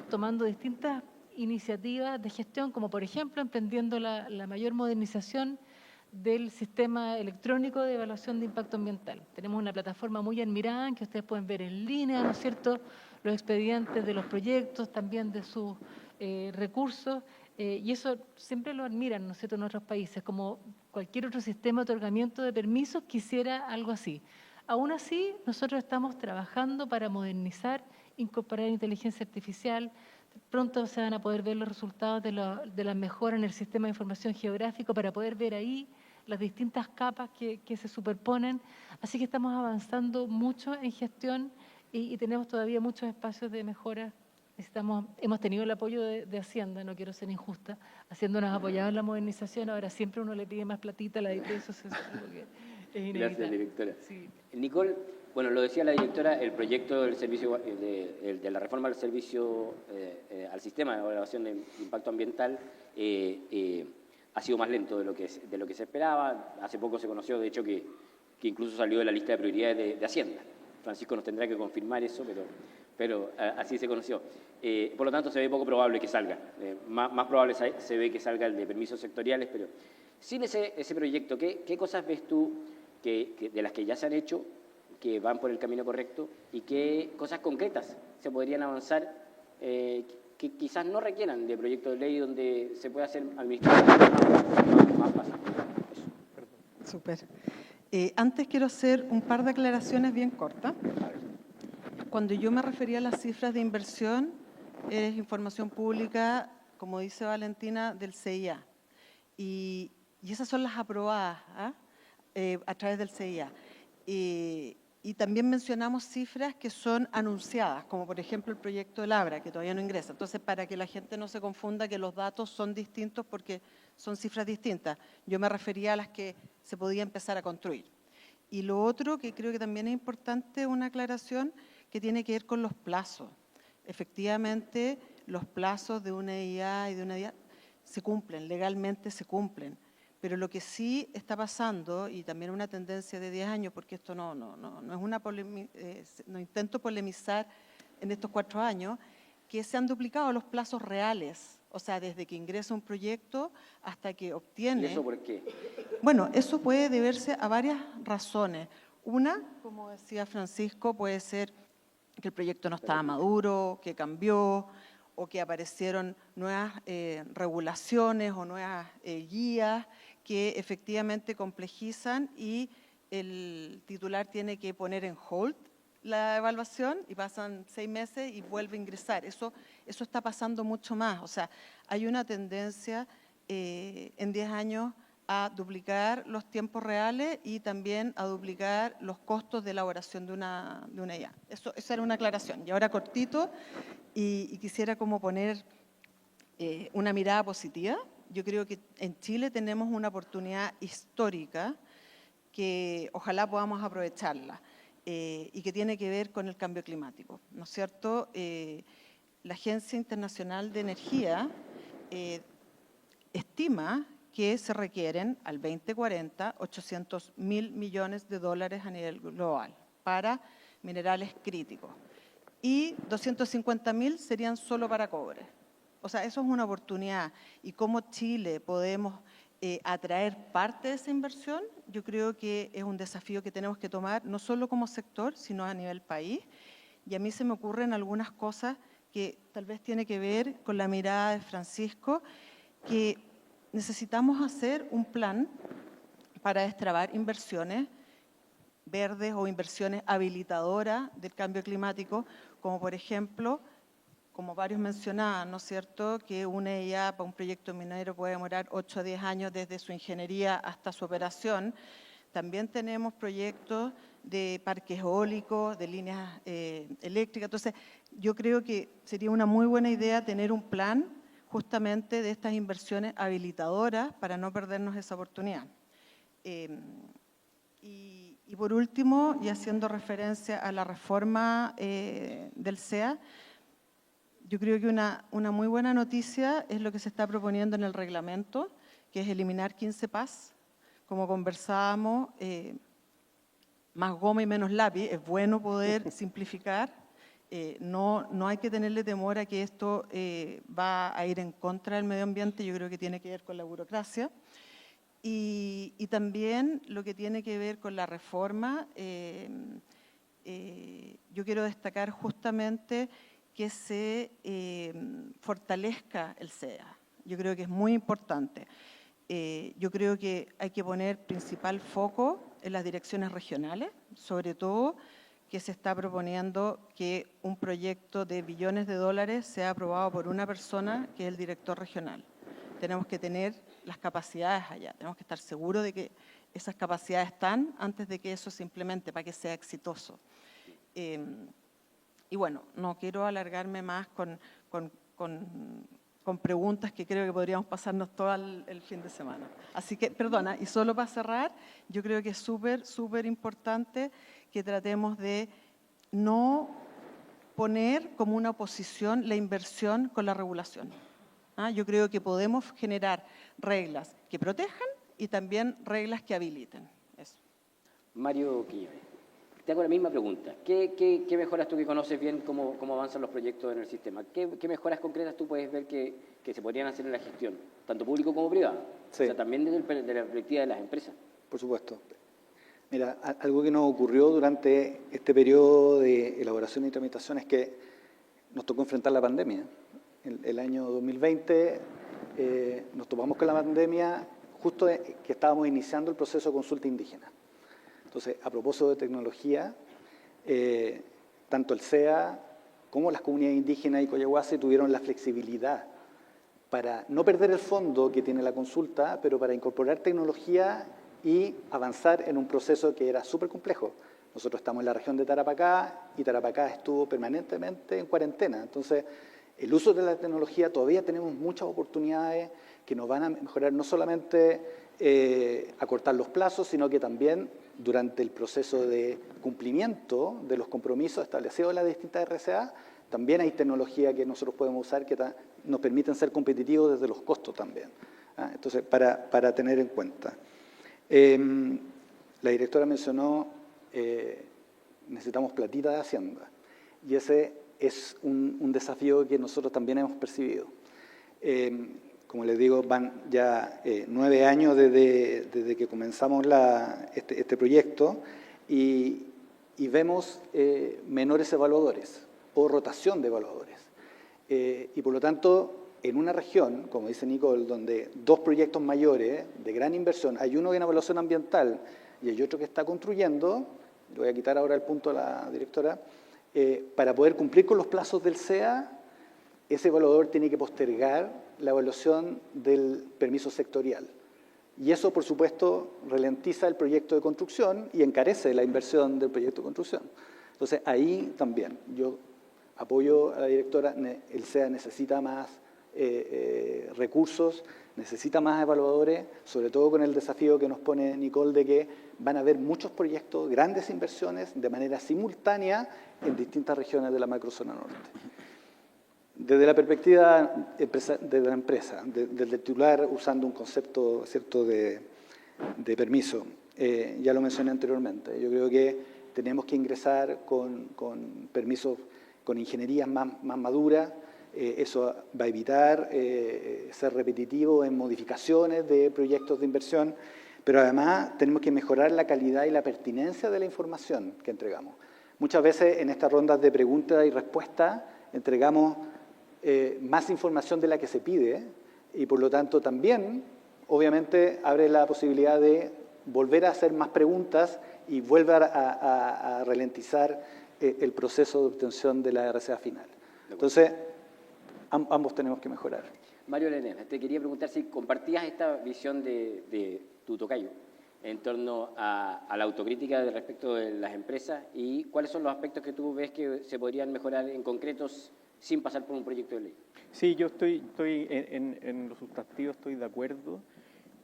tomando distintas iniciativas de gestión, como por ejemplo emprendiendo la mayor modernización del sistema electrónico de evaluación de impacto ambiental. Tenemos una plataforma muy admirada en que ustedes pueden ver en línea, ¿no es cierto?, los expedientes de los proyectos, también de sus recursos, y eso siempre lo admiran, ¿no es cierto?, en otros países, como cualquier otro sistema de otorgamiento de permisos quisiera algo así. Aún así, nosotros estamos trabajando para modernizar, incorporar inteligencia artificial. Pronto se van a poder ver los resultados de la mejora en el sistema de información geográfico para poder ver ahí las distintas capas que se superponen. Así que estamos avanzando mucho en gestión y tenemos todavía muchos espacios de mejora. Hemos tenido el apoyo de Hacienda, no quiero ser injusta. Hacienda nos ha apoyado en la modernización, ahora siempre uno le pide más platita a la DIPRES, eso es algo que es inevitable. Gracias, directora. Sí. Nicole, bueno, lo decía la directora, el proyecto del servicio, de la reforma del servicio al sistema de evaluación de impacto ambiental ha sido más lento de lo que se esperaba. Hace poco se conoció, de hecho, que incluso salió de la lista de prioridades de Hacienda. Francisco nos tendrá que confirmar eso, pero así se conoció. Por lo tanto, se ve poco probable que salga. Más probable se ve que salga el de permisos sectoriales, pero sin ese proyecto, ¿qué cosas ves tú de las que ya se han hecho, que van por el camino correcto, y qué cosas concretas se podrían avanzar que quizás no requieran de proyecto de ley donde se pueda hacer administración más fácil? Súper. Antes quiero hacer un par de aclaraciones bien cortas. Cuando yo me refería a las cifras de inversión, es información pública, como dice Valentina, del CIA. Y esas son las aprobadas a través del CIA. Y también mencionamos cifras que son anunciadas, como por ejemplo el proyecto del Abra, que todavía no ingresa. Entonces, para que la gente no se confunda que los datos son distintos porque son cifras distintas. Yo me refería a las que se podía empezar a construir. Y lo otro que creo que también es importante, una aclaración, que tiene que ver con los plazos. Efectivamente, los plazos de una IA y de una DIA se cumplen, legalmente se cumplen. Pero lo que sí está pasando, y también una tendencia de 10 años, porque esto no intento polemizar en estos 4 años, que se han duplicado los plazos reales, o sea, desde que ingresa un proyecto hasta que obtiene... ¿Y eso por qué? Bueno, eso puede deberse a varias razones. Una, como decía Francisco, puede ser que el proyecto no estaba maduro, que cambió, o que aparecieron nuevas regulaciones o nuevas guías que efectivamente complejizan y el titular tiene que poner en hold la evaluación y pasan 6 meses y vuelve a ingresar. Eso está pasando mucho más. O sea, hay una tendencia en 10 años a duplicar los tiempos reales y también a duplicar los costos de elaboración de una IA. Esa era una aclaración. Y ahora cortito, y quisiera como poner una mirada positiva. Yo creo que en Chile tenemos una oportunidad histórica que ojalá podamos aprovecharla y que tiene que ver con el cambio climático, ¿no es cierto? La Agencia Internacional de Energía estima que se requieren al 2040 $800.000 millones a nivel global para minerales críticos y 250.000 serían solo para cobre. O sea, eso es una oportunidad. Y cómo Chile podemos atraer parte de esa inversión, yo creo que es un desafío que tenemos que tomar, no solo como sector, sino a nivel país. Y a mí se me ocurren algunas cosas que tal vez tiene que ver con la mirada de Francisco, que necesitamos hacer un plan para destrabar inversiones verdes o inversiones habilitadoras del cambio climático, como por ejemplo, como varios mencionaban, ¿no es cierto?, que una EIA para un proyecto minero puede demorar 8 a 10 años desde su ingeniería hasta su operación. También tenemos proyectos de parques eólicos, de líneas eléctricas. Entonces, yo creo que sería una muy buena idea tener un plan justamente de estas inversiones habilitadoras para no perdernos esa oportunidad. Y por último, y haciendo referencia a la reforma del SEA, yo creo que una muy buena noticia es lo que se está proponiendo en el reglamento, que es eliminar 15 PAS. Como conversábamos, más goma y menos lápiz, es bueno poder simplificar. No hay que tenerle temor a que esto va a ir en contra del medio ambiente, yo creo que tiene que ver con la burocracia. Y también lo que tiene que ver con la reforma, yo quiero destacar justamente que se fortalezca el SEA. Yo creo que es muy importante. Yo creo que hay que poner principal foco en las direcciones regionales, sobre todo que se está proponiendo que un proyecto de billones de dólares sea aprobado por una persona que es el director regional. Tenemos que tener las capacidades allá, tenemos que estar seguros de que esas capacidades están antes de que eso se implemente para que sea exitoso. Y bueno, no quiero alargarme más con preguntas que creo que podríamos pasarnos todo el fin de semana. Así que, perdona, y solo para cerrar, yo creo que es súper importante que tratemos de no poner como una oposición la inversión con la regulación. Yo creo que podemos generar reglas que protejan y también reglas que habiliten. Eso. Mario Quiñones, te hago la misma pregunta. ¿Qué mejoras tú que conoces bien cómo avanzan los proyectos en el sistema? ¿Qué mejoras concretas tú puedes ver que se podrían hacer en la gestión, tanto público como privado? Sí. O sea, también desde la perspectiva de las empresas. Por supuesto. Mira, algo que nos ocurrió durante este periodo de elaboración y tramitación es que nos tocó enfrentar la pandemia. El año 2020 nos topamos con la pandemia justo que estábamos iniciando el proceso de consulta indígena. Entonces, a propósito de tecnología, tanto el SEA como las comunidades indígenas y Collahuasi tuvieron la flexibilidad para no perder el fondo que tiene la consulta, pero para incorporar tecnología y avanzar en un proceso que era súper complejo. Nosotros estamos en la región de Tarapacá y Tarapacá estuvo permanentemente en cuarentena. Entonces, el uso de la tecnología, todavía tenemos muchas oportunidades que nos van a mejorar no solamente acortar los plazos, sino que también durante el proceso de cumplimiento de los compromisos establecidos en las distintas RCA, también hay tecnología que nosotros podemos usar que nos permiten ser competitivos desde los costos también. Entonces, para tener en cuenta. La directora mencionó, necesitamos platita de Hacienda, y ese es un desafío que nosotros también hemos percibido. Como les digo, van ya 9 años desde que comenzamos este proyecto y vemos menores evaluadores o rotación de evaluadores. Y por lo tanto, en una región, como dice Nicole, donde 2 proyectos mayores de gran inversión, hay uno en evaluación ambiental y hay otro que está construyendo, le voy a quitar ahora el punto a la directora, para poder cumplir con los plazos del SEA, ese evaluador tiene que postergar la evaluación del permiso sectorial. Y eso, por supuesto, ralentiza el proyecto de construcción y encarece la inversión del proyecto de construcción. Entonces, ahí también yo apoyo a la directora, el SEA necesita más recursos, necesita más evaluadores, sobre todo con el desafío que nos pone Nicole de que van a haber muchos proyectos, grandes inversiones de manera simultánea en distintas regiones de la macrozona norte. Desde la perspectiva de la empresa, del titular usando un concepto cierto de permiso, ya lo mencioné anteriormente, yo creo que tenemos que ingresar con permisos, con ingenierías más maduras. Eso va a evitar ser repetitivo en modificaciones de proyectos de inversión, pero además tenemos que mejorar la calidad y la pertinencia de la información que entregamos. Muchas veces en estas rondas de preguntas y respuestas entregamos más información de la que se pide y por lo tanto también, obviamente, abre la posibilidad de volver a hacer más preguntas y vuelve a ralentizar el proceso de obtención de la RCA final. Entonces, ambos tenemos que mejorar. Mario Lerena, te quería preguntar si compartías esta visión de tu tocayo en torno a la autocrítica respecto de las empresas y cuáles son los aspectos que tú ves que se podrían mejorar en concretos sin pasar por un proyecto de ley. Sí, yo estoy en los sustantivos, estoy de acuerdo.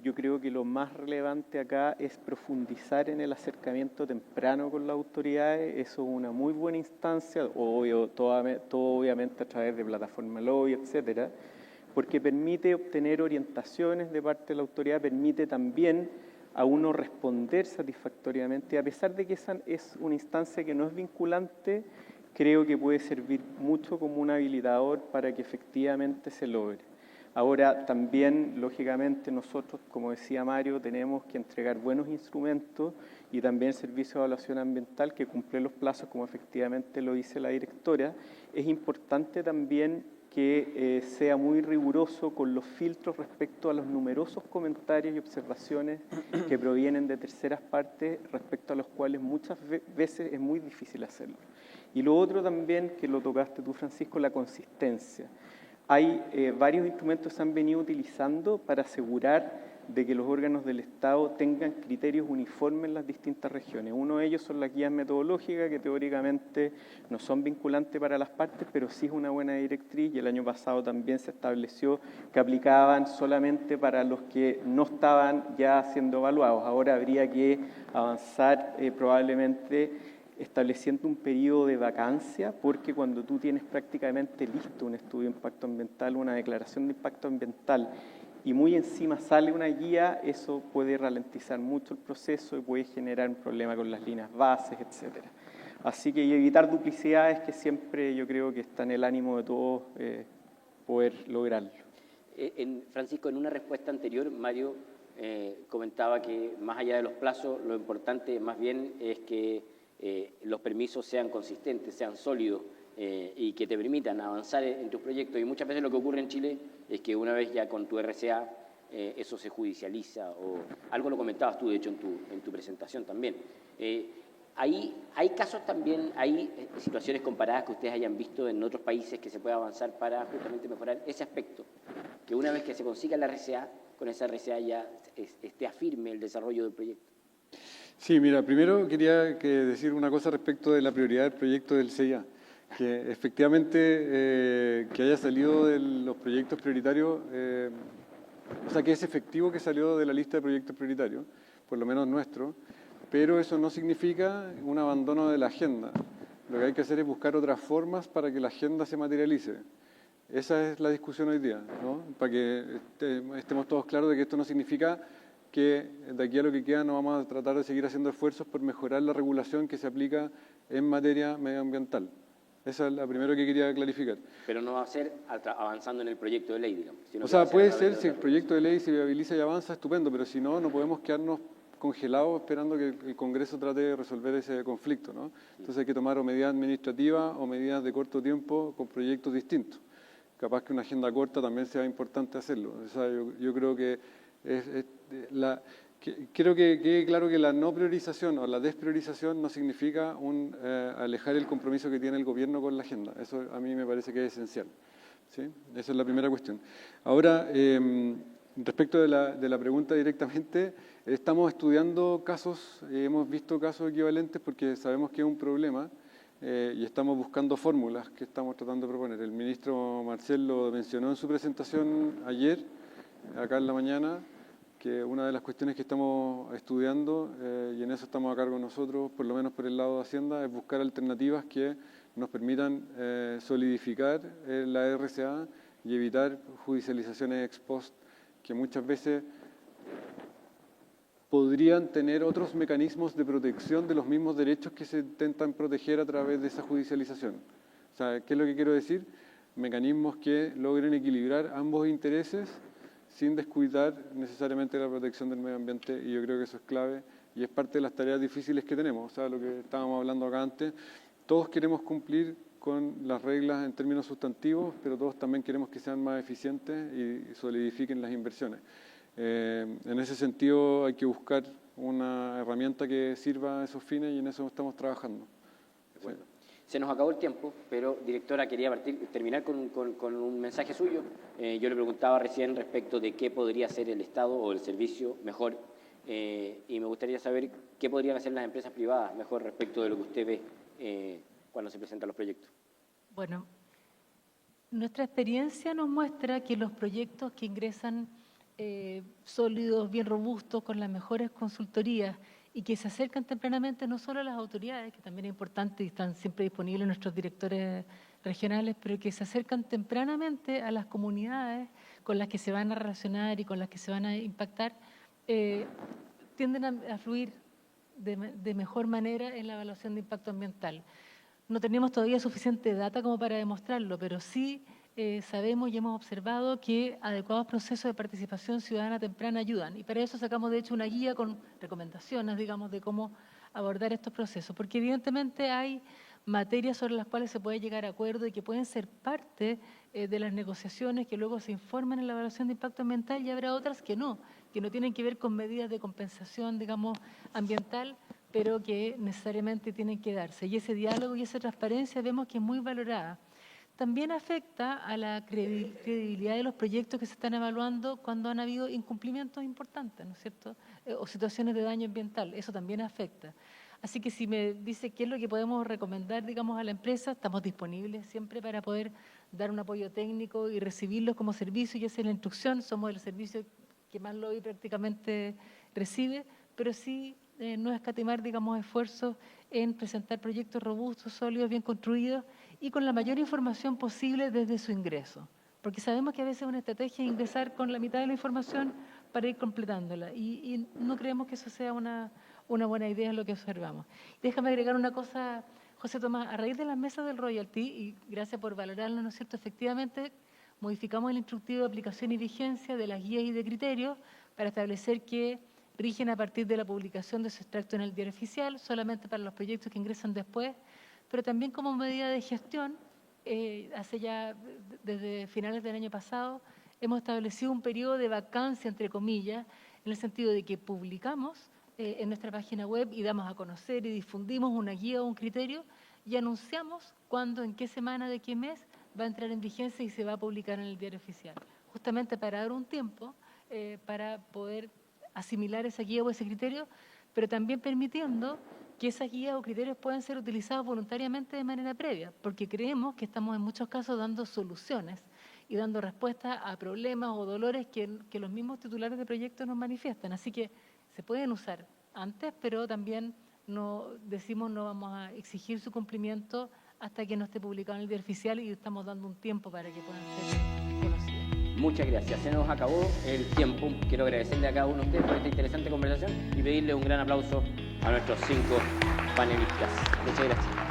Yo creo que lo más relevante acá es profundizar en el acercamiento temprano con las autoridades. Eso es una muy buena instancia, todo obviamente a través de plataforma lobby, etcétera, porque permite obtener orientaciones de parte de la autoridad, permite también a uno responder satisfactoriamente. A pesar de que esa es una instancia que no es vinculante, creo que puede servir mucho como un habilitador para que efectivamente se logre. Ahora, también, lógicamente, nosotros, como decía Mario, tenemos que entregar buenos instrumentos y también el Servicio de Evaluación Ambiental, que cumple los plazos, como efectivamente lo dice la directora. Es importante también que sea muy riguroso con los filtros respecto a los numerosos comentarios y observaciones que provienen de terceras partes, respecto a los cuales muchas veces es muy difícil hacerlo. Y lo otro también, que lo tocaste tú, Francisco, la consistencia. Hay varios instrumentos que se han venido utilizando para asegurar de que los órganos del Estado tengan criterios uniformes en las distintas regiones. Uno de ellos son las guías metodológicas, que teóricamente no son vinculantes para las partes, pero sí es una buena directriz, y el año pasado también se estableció que aplicaban solamente para los que no estaban ya siendo evaluados. Ahora habría que avanzar probablemente estableciendo un periodo de vacancia, porque cuando tú tienes prácticamente listo un estudio de impacto ambiental, una declaración de impacto ambiental, y muy encima sale una guía, eso puede ralentizar mucho el proceso y puede generar un problema con las líneas bases, etcétera. Así que evitar duplicidades, que siempre yo creo que está en el ánimo de todos poder lograrlo. Francisco, en una respuesta anterior, Mario comentaba que más allá de los plazos, lo importante más bien es que los permisos sean consistentes, sean sólidos y que te permitan avanzar en tus proyectos. Y muchas veces lo que ocurre en Chile es que una vez ya con tu RCA eso se judicializa, o algo lo comentabas tú, de hecho, en tu presentación también. ¿Hay casos también, hay situaciones comparadas que ustedes hayan visto en otros países que se pueda avanzar para justamente mejorar ese aspecto? Que una vez que se consiga la RCA, con esa RCA ya esté firme el desarrollo del proyecto. Sí, mira, primero quería decir una cosa respecto de la prioridad del proyecto del CIA, que efectivamente que haya salido de los proyectos prioritarios, o sea, que es efectivo que salió de la lista de proyectos prioritarios, por lo menos nuestro, pero eso no significa un abandono de la agenda. Lo que hay que hacer es buscar otras formas para que la agenda se materialice. Esa es la discusión hoy día, ¿no? Para que estemos todos claros de que esto no significa que de aquí a lo que queda no vamos a tratar de seguir haciendo esfuerzos por mejorar la regulación que se aplica en materia medioambiental. Esa es la primera que quería clarificar. Pero no va a ser avanzando en el proyecto de ley, digamos. O sea, puede ser, si el proyecto de ley se viabiliza y avanza, estupendo, pero si no, no podemos quedarnos congelados esperando que el Congreso trate de resolver ese conflicto, ¿no? Entonces hay que tomar o medidas administrativas o medidas de corto tiempo con proyectos distintos. Capaz que una agenda corta también sea importante hacerlo. O sea, yo creo que quiero que quede claro que la no priorización o la despriorización no significa alejar el compromiso que tiene el gobierno con la agenda. Eso a mí me parece que es esencial, ¿sí? Esa es la primera cuestión. Ahora, respecto de la pregunta directamente, estamos estudiando casos, hemos visto casos equivalentes porque sabemos que es un problema y estamos buscando fórmulas que estamos tratando de proponer. El ministro Marcel lo mencionó en su presentación ayer, acá en la mañana, que una de las cuestiones que estamos estudiando, y en eso estamos a cargo nosotros, por lo menos por el lado de Hacienda, es buscar alternativas que nos permitan solidificar la RCA y evitar judicializaciones ex post, que muchas veces podrían tener otros mecanismos de protección de los mismos derechos que se intentan proteger a través de esa judicialización. O sea, ¿qué es lo que quiero decir? Mecanismos que logren equilibrar ambos intereses sin descuidar necesariamente la protección del medio ambiente, y yo creo que eso es clave y es parte de las tareas difíciles que tenemos. O sea, lo que estábamos hablando acá antes, todos queremos cumplir con las reglas en términos sustantivos, pero todos también queremos que sean más eficientes y solidifiquen las inversiones. En ese sentido hay que buscar una herramienta que sirva a esos fines y en eso estamos trabajando. Bueno, se nos acabó el tiempo, pero directora, quería terminar con un mensaje suyo. Yo le preguntaba recién respecto de qué podría hacer el Estado o el servicio mejor y me gustaría saber qué podrían hacer las empresas privadas mejor respecto de lo que usted ve cuando se presentan los proyectos. Bueno, nuestra experiencia nos muestra que los proyectos que ingresan sólidos, bien robustos, con las mejores consultorías y que se acercan tempranamente no solo a las autoridades, que también es importante y están siempre disponibles nuestros directores regionales, pero que se acercan tempranamente a las comunidades con las que se van a relacionar y con las que se van a impactar, tienden a fluir de mejor manera en la evaluación de impacto ambiental. No tenemos todavía suficiente data como para demostrarlo, pero sí sabemos y hemos observado que adecuados procesos de participación ciudadana temprana ayudan. Y para eso sacamos, de hecho, una guía con recomendaciones, digamos, de cómo abordar estos procesos. Porque evidentemente hay materias sobre las cuales se puede llegar a acuerdo y que pueden ser parte de las negociaciones que luego se informan en la evaluación de impacto ambiental, y habrá otras que no tienen que ver con medidas de compensación, digamos, ambiental, pero que necesariamente tienen que darse. Y ese diálogo y esa transparencia vemos que es muy valorada. También afecta a la credibilidad de los proyectos que se están evaluando cuando han habido incumplimientos importantes, ¿no es cierto? O situaciones de daño ambiental, eso también afecta. Así que si me dice qué es lo que podemos recomendar, digamos, a la empresa, estamos disponibles siempre para poder dar un apoyo técnico y recibirlos como servicio y hacer la instrucción. Somos el servicio que más lobby prácticamente recibe, pero sí no escatimar, digamos, esfuerzos en presentar proyectos robustos, sólidos, bien construidos y con la mayor información posible desde su ingreso. Porque sabemos que a veces una estrategia es ingresar con la mitad de la información para ir completándola y no creemos que eso sea una buena idea, es lo que observamos. Déjame agregar una cosa, José Tomás, a raíz de las mesas del royalty, y gracias por valorarlo, ¿no es cierto?, efectivamente modificamos el instructivo de aplicación y vigencia de las guías y de criterios para establecer que rigen a partir de la publicación de su extracto en el diario oficial, solamente para los proyectos que ingresan después, pero también como medida de gestión, hace ya desde finales del año pasado, hemos establecido un periodo de vacancia, entre comillas, en el sentido de que publicamos en nuestra página web y damos a conocer y difundimos una guía o un criterio y anunciamos cuándo, en qué semana, de qué mes va a entrar en vigencia y se va a publicar en el diario oficial, justamente para dar un tiempo para poder asimilar esa guía o ese criterio, pero también permitiendo que esas guías o criterios puedan ser utilizados voluntariamente de manera previa, porque creemos que estamos en muchos casos dando soluciones y dando respuestas a problemas o dolores que los mismos titulares de proyectos nos manifiestan. Así que se pueden usar antes, pero también no vamos a exigir su cumplimiento hasta que no esté publicado en el diario oficial y estamos dando un tiempo para que puedan ser conocidas. Muchas gracias. Se nos acabó el tiempo. Quiero agradecerle a cada uno de ustedes por esta interesante conversación y pedirle un gran aplauso a nuestros 5 panelistas. Muchas gracias.